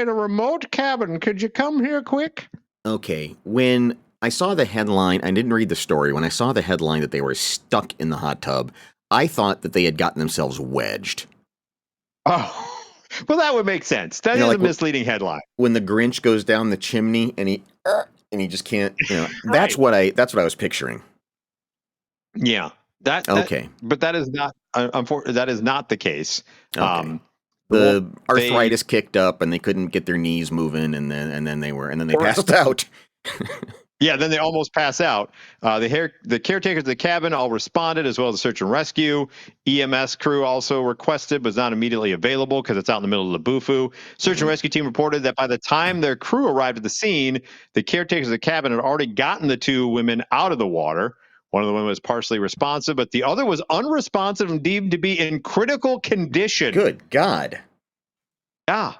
in a remote cabin. Could you come here quick? Okay. When I saw the headline, I didn't read the story. When I saw the headline that they were stuck in the hot tub, I thought that they had gotten themselves wedged. Oh, well, that would make sense. That is like a misleading headline. When the Grinch goes down the chimney and he just can't, right. That's what I was picturing. Yeah. Okay. But that is not, that is not the case. Okay. The arthritis kicked up and they couldn't get their knees moving and then they passed out. Yeah, then they almost pass out. The caretakers of the cabin all responded, as well as the search and rescue. EMS crew also requested, but was not immediately available because it's out in the middle of the Bufu. Search and rescue team reported that by the time their crew arrived at the scene, the caretakers of the cabin had already gotten the two women out of the water. One of the women was partially responsive, but the other was unresponsive and deemed to be in critical condition. Good God. Yeah.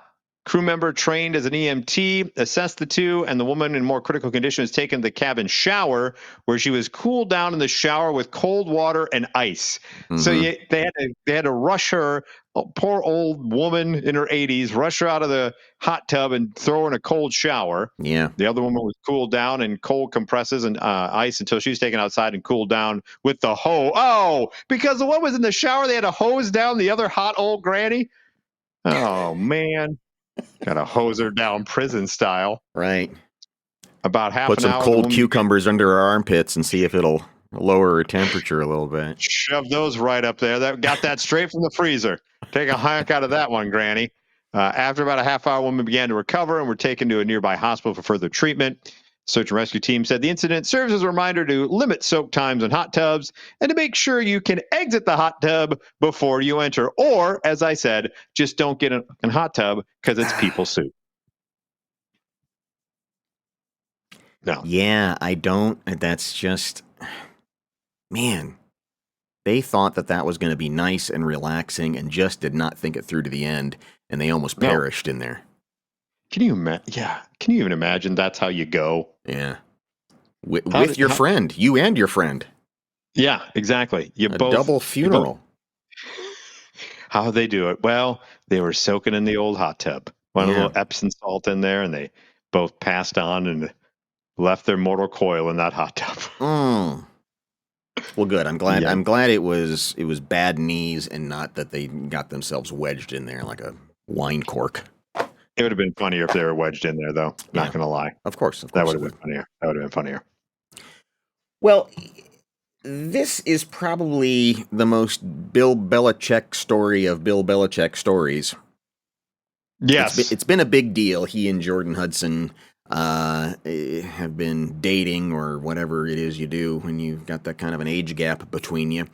Crew member trained as an EMT assessed the two, and the woman in more critical condition was taken to the cabin shower, where she was cooled down in the shower with cold water and ice. Mm-hmm. So they had to rush her, poor old woman in her 80s, rush her out of the hot tub and throw her in a cold shower. Yeah. The other woman was cooled down in cold compresses and ice until she was taken outside and cooled down with the hose. Oh, because the one was in the shower, they had to hose down the other hot old granny. Oh, man. Got to hose her down prison style. Right. About half Put an hour. Put some cold cucumbers under her armpits and see if it'll lower her temperature a little bit. Shove those right up there. That got that straight from the freezer. Take a hike out of that one, Granny. After about a half hour, women began to recover and were taken to a nearby hospital for further treatment. Search and rescue team said the incident serves as a reminder to limit soak times in hot tubs and to make sure you can exit the hot tub before you enter. Or, as I said, just don't get in a hot tub because it's people soup. No. Yeah, I don't. That's just, man, they thought that was going to be nice and relaxing and just did not think it through to the end. And they almost perished in there. Can you imagine? Yeah. Can you even imagine that's how you go? Yeah. With your friend, you and your friend. Yeah, exactly. You both double funeral. How they do it? Well, they were soaking in the old hot tub. A little Epsom salt in there, and they both passed on and left their mortal coil in that hot tub. Well, good. I'm glad. Yeah. I'm glad it was bad knees and not that they got themselves wedged in there like a wine cork. It would have been funnier if they were wedged in there, though. Not going to lie. Of course. That would have been funnier. That would have been funnier. Well, this is probably the most Bill Belichick story of Bill Belichick stories. Yes. It's been a big deal. He and Jordan Hudson have been dating or whatever it is you do when you've got that kind of an age gap between you.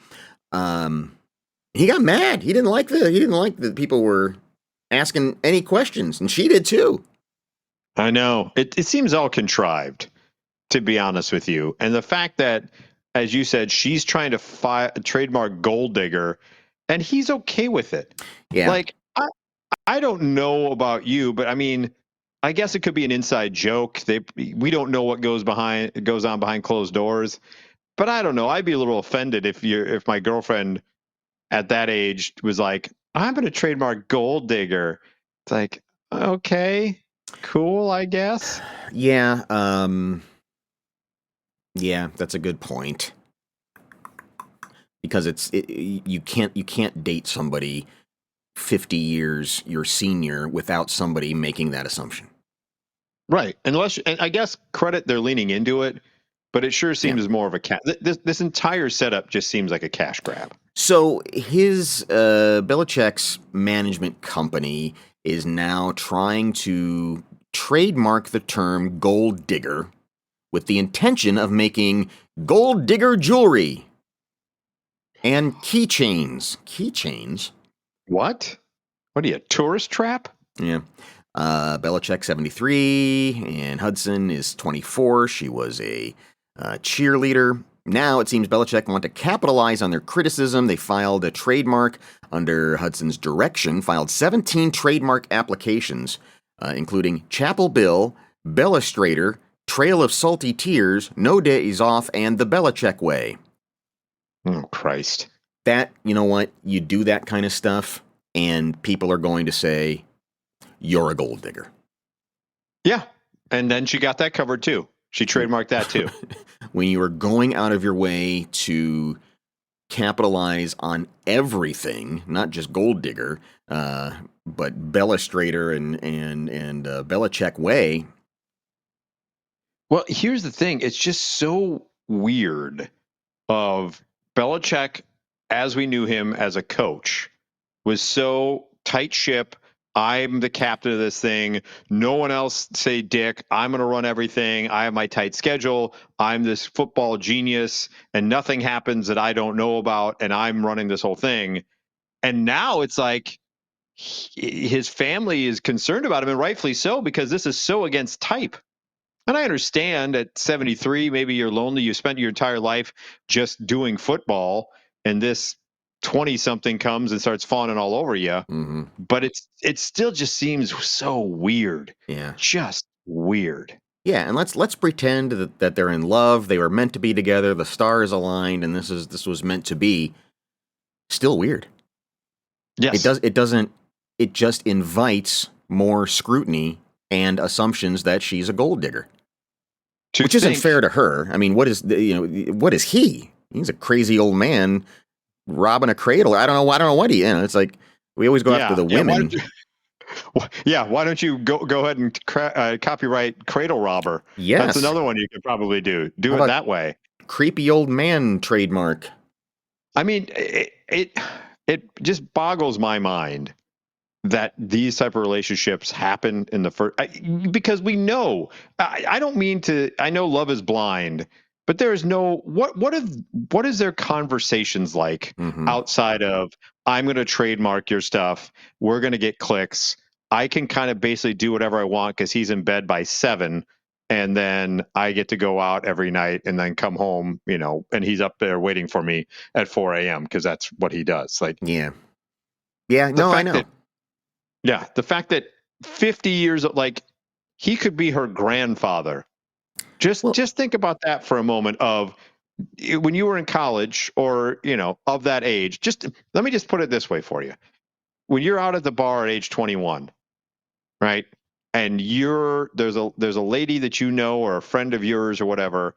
He got mad. He didn't like that people were asking any questions, and she did too. I know. It seems all contrived, to be honest with you. And the fact that, as you said, she's trying to trademark Gold Digger, and he's okay with it. Yeah. Like, I don't know about you, but I mean, I guess it could be an inside joke. We don't know what goes on behind closed doors. But I don't know. I'd be a little offended if my girlfriend at that age was like, I'm going to trademark Gold Digger. It's like, okay, cool, I guess. Yeah. Yeah, that's a good point. Because you can't date somebody 50 years your senior without somebody making that assumption. Right. And I guess credit they're leaning into it, but it sure seems more of a this entire setup just seems like a cash grab. So his Belichick's management company is now trying to trademark the term gold digger with the intention of making gold digger jewelry and keychains. Keychains? What? What are you, a tourist trap? Yeah. Belichick, 73, and Hudson is 24. She was a cheerleader. Now it seems Belichick want to capitalize on their criticism. They filed a trademark under Hudson's direction, filed 17 trademark applications, including Chapel Bill, Bellustrator, Trail of Salty Tears, No Days Off, and The Belichick Way. Oh, Christ. That, you know what? You do that kind of stuff, and people are going to say, you're a gold digger. Yeah. And then she got that covered too. She trademarked that too. When you are going out of your way to capitalize on everything, not just gold digger, but Bellustrator and Belichick Way. Well, here's the thing. It's just so weird of Belichick, as we knew him as a coach, was so tight ship. I'm the captain of this thing. No one else say dick. I'm going to run everything. I have my tight schedule. I'm this football genius, and nothing happens that I don't know about, and I'm running this whole thing. And now it's like his family is concerned about him, and rightfully so, because this is so against type. And I understand at 73, maybe you're lonely. You spent your entire life just doing football, and this 20-something comes and starts fawning all over you. Mm-hmm. But it still just seems so weird. Yeah, just weird. Yeah, and let's pretend that they're in love. They were meant to be together. The stars aligned, and this was meant to be. Still weird. Yes, It doesn't. It just invites more scrutiny and assumptions that she's a gold digger, which isn't fair to her. I mean, what is he? He's a crazy old man robbing a cradle. I don't know what he. It's like we always go after the women. Why don't you go ahead and copyright Cradle Robber? Yes, that's another one you could probably do. Do it that way. Creepy old man trademark. I mean, it just boggles my mind that these type of relationships happen in the first, because we know, I don't mean to, I know love is blind, but there is no, what is their conversations like outside of, I'm going to trademark your stuff. We're going to get clicks. I can kind of basically do whatever I want because he's in bed by 7. And then I get to go out every night and then come home, and he's up there waiting for me at 4 a.m. because that's what he does. Like, yeah. No, I know. The fact that 50 years, like, he could be her grandfather. Just think about that for a moment of when you were in college or, of that age. Let me just put it this way for you. When you're out at the bar at age 21, right? And there's a lady that you know or a friend of yours or whatever,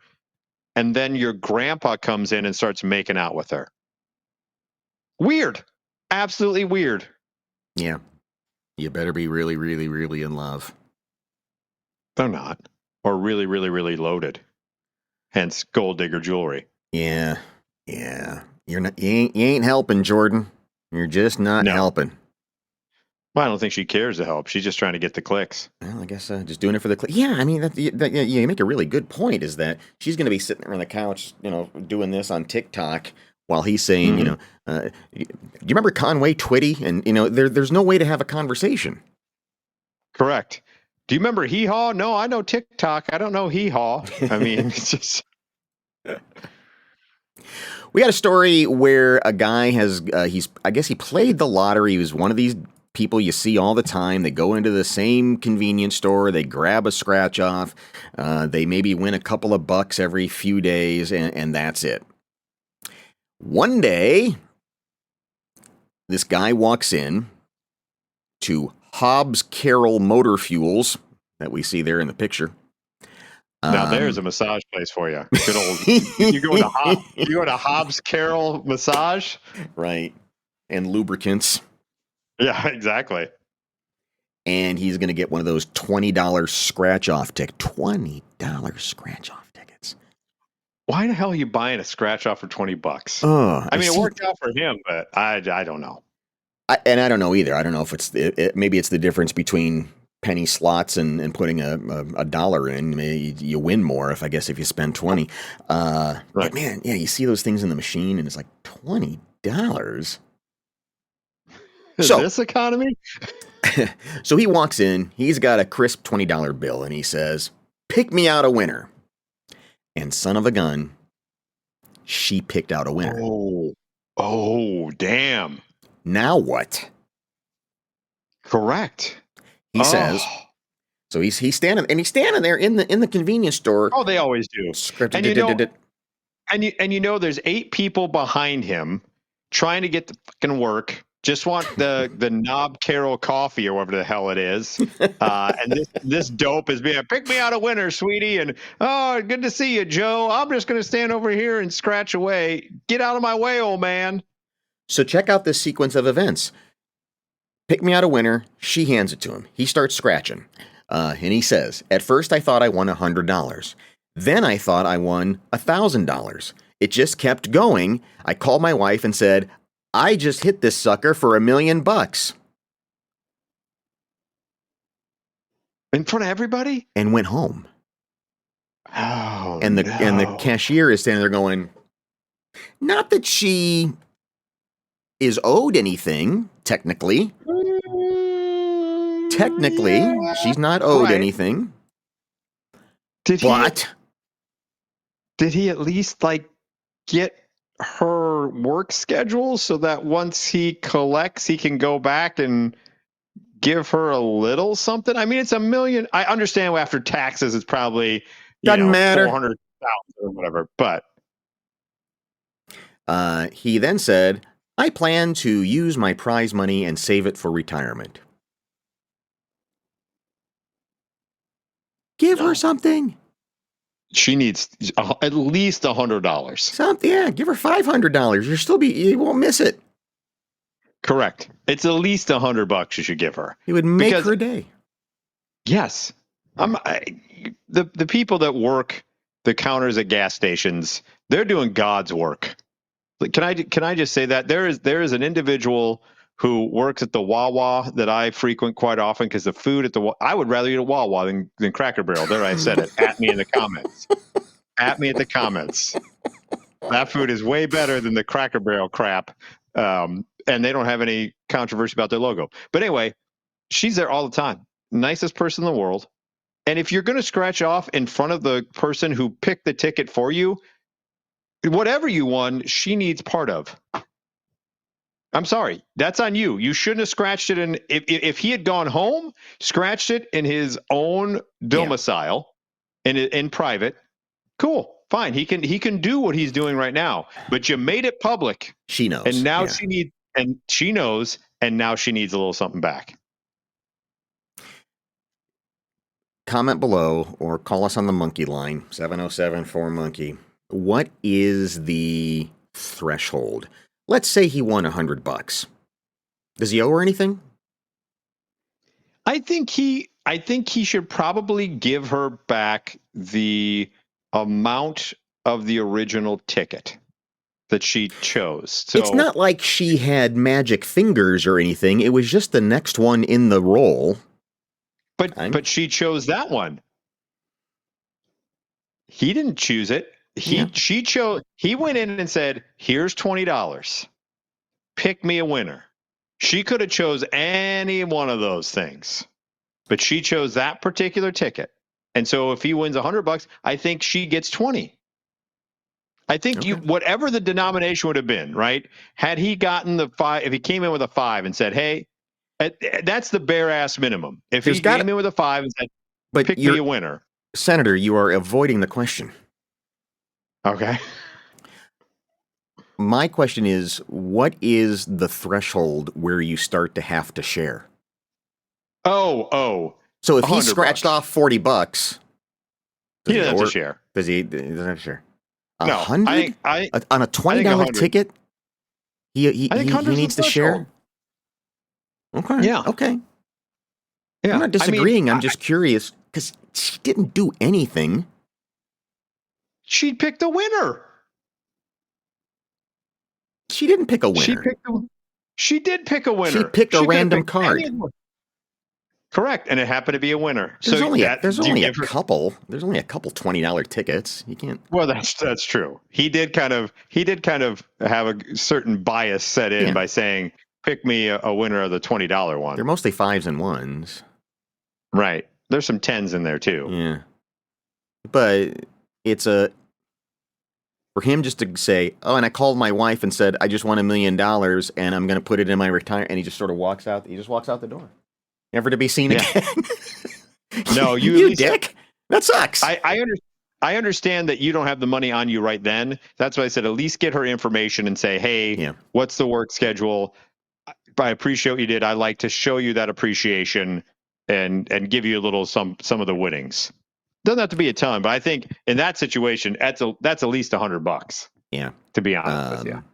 and then your grandpa comes in and starts making out with her. Weird. Absolutely weird. Yeah. You better be really, really, really in love. They're not. Or really, really, really loaded. Hence gold digger jewelry. Yeah. You ain't helping, Jordan. You're just not helping. Well, I don't think she cares to help. She's just trying to get the clicks. Well, I guess just doing it for the click. Yeah, I mean, you make a really good point. Is that she's going to be sitting there on the couch, doing this on TikTok while he's saying, do you remember Conway Twitty? And, there's no way to have a conversation. Correct. Do you remember Hee Haw? No, I know TikTok. I don't know Hee Haw. I mean, it's just. We got a story where a guy I guess he played the lottery. He was one of these people you see all the time. They go into the same convenience store, they grab a scratch off, they maybe win a couple of bucks every few days, and that's it. One day, this guy walks in to Hobbs Carroll Motor Fuels that we see there in the picture. Now there's a massage place for you. Good old. you go to Hobbs Carroll Massage, right? And lubricants. Yeah, exactly. And he's going to get one of those $20 scratch-off tickets. $20 scratch-off tickets. Why the hell are you buying a scratch-off for $20? I mean, it worked out for him, but I don't know. I don't know either. I don't know if it's maybe it's the difference between penny slots and putting a dollar in. Maybe you win more if you spend 20. Right. But man, yeah, you see those things in the machine, and it's like $20. This economy? So he walks in, he's got a crisp $20 bill, and he says, "Pick me out a winner." And son of a gun, she picked out a winner. Oh, damn. Now what? Correct. He says. So he's standing there in the convenience store. Oh, they always do. And there's 8 people behind him trying to get the fucking work. Just want the Knob Carroll coffee or whatever the hell it is. And this dope is being, "Pick me out a winner, sweetie." And, "Oh, good to see you, Joe. I'm just going to stand over here and scratch away. Get out of my way, old man." So check out this sequence of events. Pick me out a winner. She hands it to him. He starts scratching. And he says, "At first I thought I won $100. Then I thought I won $1,000. It just kept going. I called my wife and said, I just hit this sucker for $1 million." In front of everybody? And went home. Oh, and the cashier is standing there going, not that she is owed anything, technically. Technically, she's not owed anything. Did he at least get her work schedule so that once he collects, he can go back and give her a little something? I mean, it's $1 million. I understand after taxes, it's probably doesn't matter, 400,000 or whatever. But he then said, "I plan to use my prize money and save it for retirement." Give her something. She needs at least $100. Something, yeah. Give her $500. You won't miss it. Correct. It's at least $100 you should give her. It would make her day. Yes, the people that work the counters at gas stations, they're doing God's work. Can I just say that there is an individual who works at the Wawa that I frequent quite often because the food at I would rather eat at Wawa than Cracker Barrel. There, I said it. At me in the comments. At me at the comments. That food is way better than the Cracker Barrel crap, and they don't have any controversy about their logo. But anyway, she's there all the time. Nicest person in the world. And if you're going to scratch off in front of the person who picked the ticket for you, whatever you won, she needs part of. I'm sorry. That's on you. You shouldn't have scratched it in. If he had gone home, scratched it in his own domicile, in private, cool, fine. He can do what he's doing right now. But you made it public. She knows, and now she knows, and now she needs a little something back. Comment below or call us on the monkey line 707-4-MONKEY. What is the threshold? Let's say he won $100. Does he owe her anything? I think he should probably give her back the amount of the original ticket that she chose. So, it's not like she had magic fingers or anything. It was just the next one in the roll. But she chose that one. He didn't choose it. He went in and said, "Here's $20. Pick me a winner." She could have chose any one of those things, but she chose that particular ticket. And so if he wins $100, I think she gets 20. I think whatever the denomination would have been, right? Had he gotten the 5, if he came in with a 5 and said, "Hey," that's the bare ass minimum. If he came in with a 5 and said, "Pick me a winner," Senator, you are avoiding the question. Okay. My question is, what is the threshold where you start to have to share? Oh. So if he scratched off $40, he doesn't have to share. Does he? He doesn't have to share. No, $100 on a $20 ticket. He needs to share. Okay. Yeah. Okay. Yeah. I'm not disagreeing. I'm just curious because she didn't do anything. She picked a winner. She didn't pick a winner. She did pick a winner. She picked a random card. Correct, and it happened to be a winner. There's only a couple. There's only a couple $20 tickets. You can't. Well, that's true. He did kind of have a certain bias set in by saying, "Pick me a winner of the $20 one." They're mostly 5s and 1s. Right. There's some 10s in there too. Yeah. But it's for him just to say, "Oh, and I called my wife and said I just won $1 million and I'm going to put it in my retirement," and he just sort of walks out. He just walks out the door, never to be seen again. No, you dick. That sucks. I understand that you don't have the money on you right then. That's why I said at least get her information and say, "Hey, what's the work schedule? I appreciate what you did. I like to show you that appreciation and give you a little some of the winnings." Doesn't have to be a ton, but I think in that situation, that's at least $100. Yeah, to be honest with you.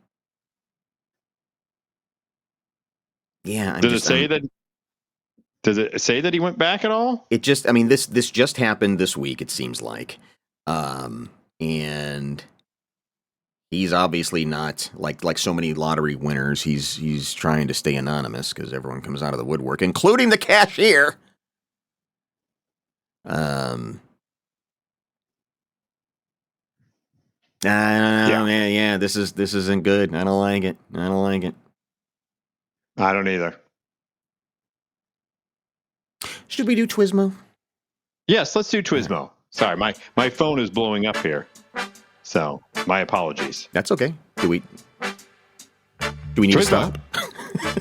Yeah. Does it say that he went back at all? It just, this just happened this week. It seems like, and he's obviously not like so many lottery winners. He's trying to stay anonymous because everyone comes out of the woodwork, including the cashier. Yeah, this isn't good. I don't like it. I don't either. Should we do Twismo? Yes, let's do Twismo. Sorry, my phone is blowing up here. So, my apologies. That's okay. Do we need to stop?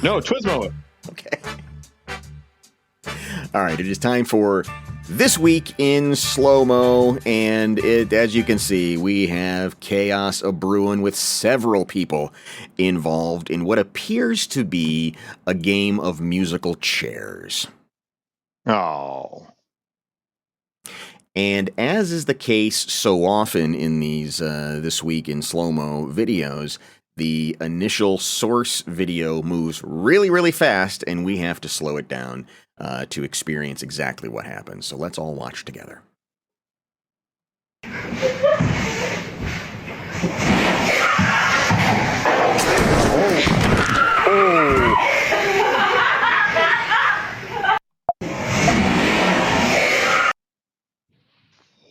No, Twismo. Okay. All right, it is time for This Week in Slow-Mo, and as you can see, we have chaos a-brewing with several people involved in what appears to be a game of musical chairs. Oh. And as is the case so often in these This Week in Slow-Mo videos, the initial source video moves really, really fast, and we have to slow it down to experience exactly what happens. So let's all watch together.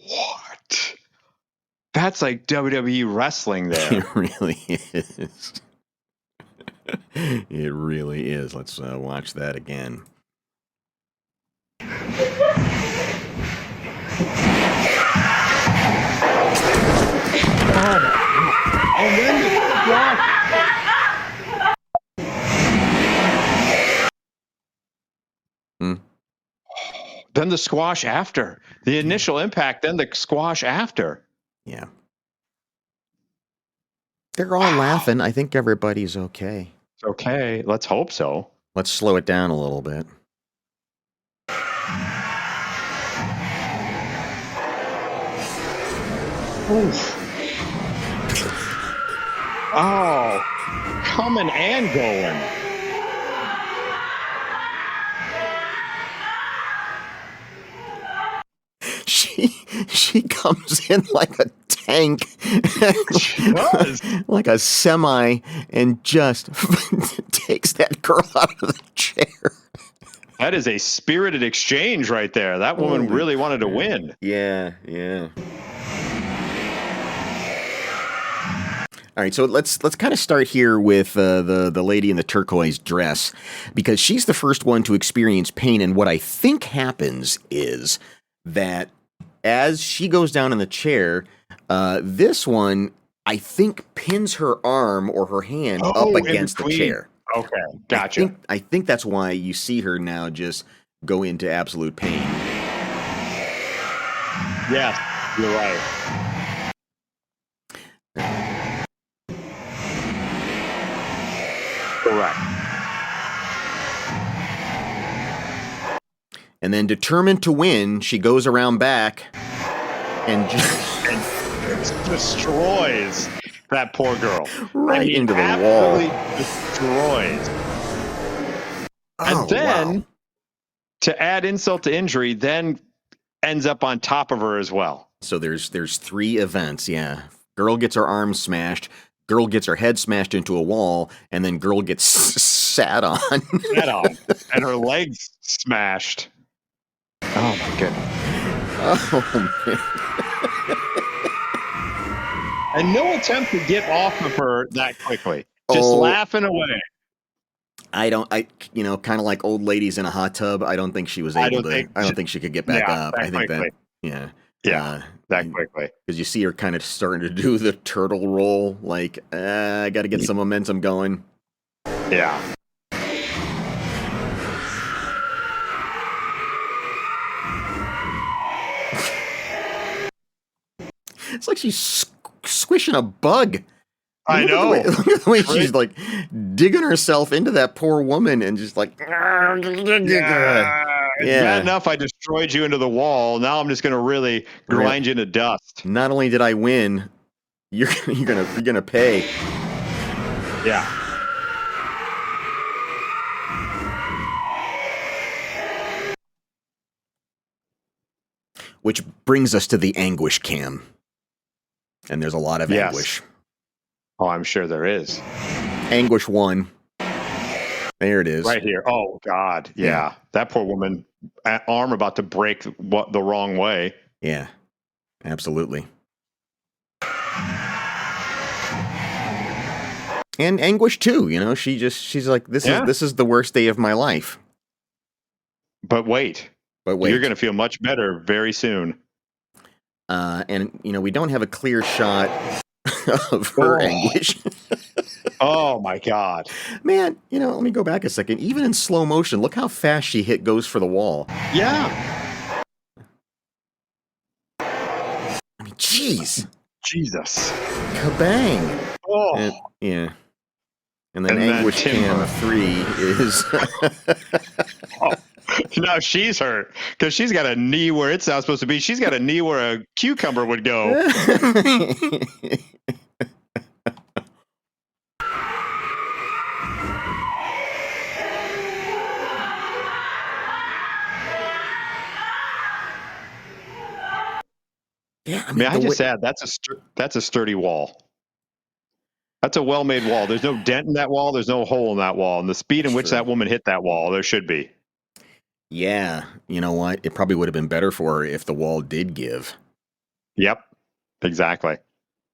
What? That's like WWE wrestling there. It really is. It really is. Let's watch that again. And then the squash. Then the squash after. The initial impact, then the squash after. Yeah. They're all laughing. I think everybody's okay. It's okay. Let's hope so. Let's slow it down a little bit. Oof. Oh, coming and going. She comes in like a tank, she does. like a semi, and just takes that girl out of the chair. That is a spirited exchange right there. That woman really wanted to win. Yeah. All right, so let's kind of start here with the lady in the turquoise dress, because she's the first one to experience pain. And what I think happens is that as she goes down in the chair, this one, I think, pins her arm or her hand up against the chair. Okay, gotcha. I think that's why you see her now just go into absolute pain. Yes, you're right. Correct. And then, determined to win, she goes around back and just destroys that poor girl. Into the wall. Destroys. And then, to add insult to injury, then ends up on top of her as well. So there's 3 events, yeah. Girl gets her arm smashed, girl gets her head smashed into a wall, and then girl gets sat on. And her legs smashed. Oh, my goodness. Oh, man. And no attempt to get off of her that quickly. Just laughing away. Kind of like old ladies in a hot tub. I don't think she was able to. I don't think she could get back up. I think quickly. That quickly. Because you see her kind of starting to do the turtle roll. Like, I got to get some momentum going. Yeah. It's like she's squishing a bug. I know. Look at the way she's like digging herself into that poor woman and just like. Bad enough I destroyed you into the wall. Now I'm just going to really grind you into dust. Not only did I win, you're gonna pay. Yeah. Which brings us to the anguish cam. And there's a lot of anguish. Oh, I'm sure there is. Anguish 1. There it is. Right here. Oh, God. Yeah. That poor woman, arm about to break the wrong way. Yeah. Absolutely. And anguish 2, she's like, this is the worst day of my life. But wait. You're going to feel much better very soon. And we don't have a clear shot of her anguish. Oh my God. Man, let me go back a second. Even in slow motion, look how fast she goes for the wall. Yeah. I mean, jeez. Jesus. Kabang. Oh. And then anguish cam 3 is No, she's hurt because she's got a knee where it's not supposed to be. She's got a knee where a cucumber would go. Yeah, I just add that's a sturdy wall. That's a well-made wall. There's no dent in that wall. There's no hole in that wall. And the speed in which that woman hit that wall, there should be. Yeah. You know what? It probably would have been better for her if the wall did give. Yep. Exactly.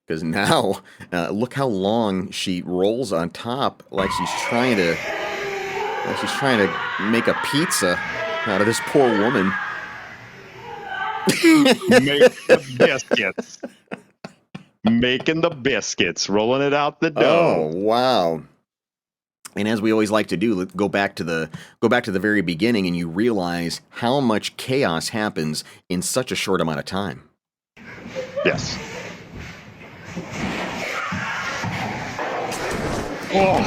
Because now, look how long she rolls on top, like she's trying to make a pizza out of this poor woman. Make the biscuits. Making the biscuits, rolling it out the dough. Oh, wow. And as we always like to do, let's go back to the very beginning, and you realize how much chaos happens in such a short amount of time. Yes. Oh.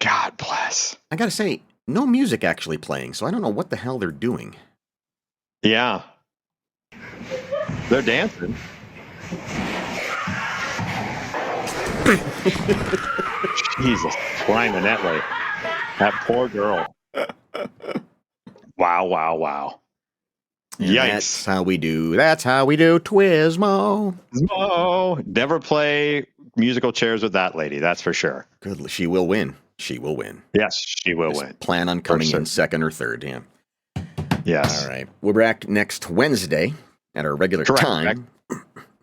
God bless. I gotta say, no music actually playing, so I don't know what the hell they're doing. Yeah. They're dancing. Jesus, climbing that way. That poor girl. Wow. And yikes. That's how we do Twismo. Never play musical chairs with that lady, that's for sure. Good. She will win. Yes, she will win. Plan on coming in second or third, yeah. Yes. All right. We're back next Wednesday at our regular Correct. time.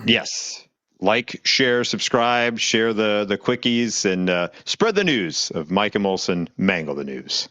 Yes. Like, share, subscribe, share the quickies, and spread the news of Mike and Molson, Mangle the News.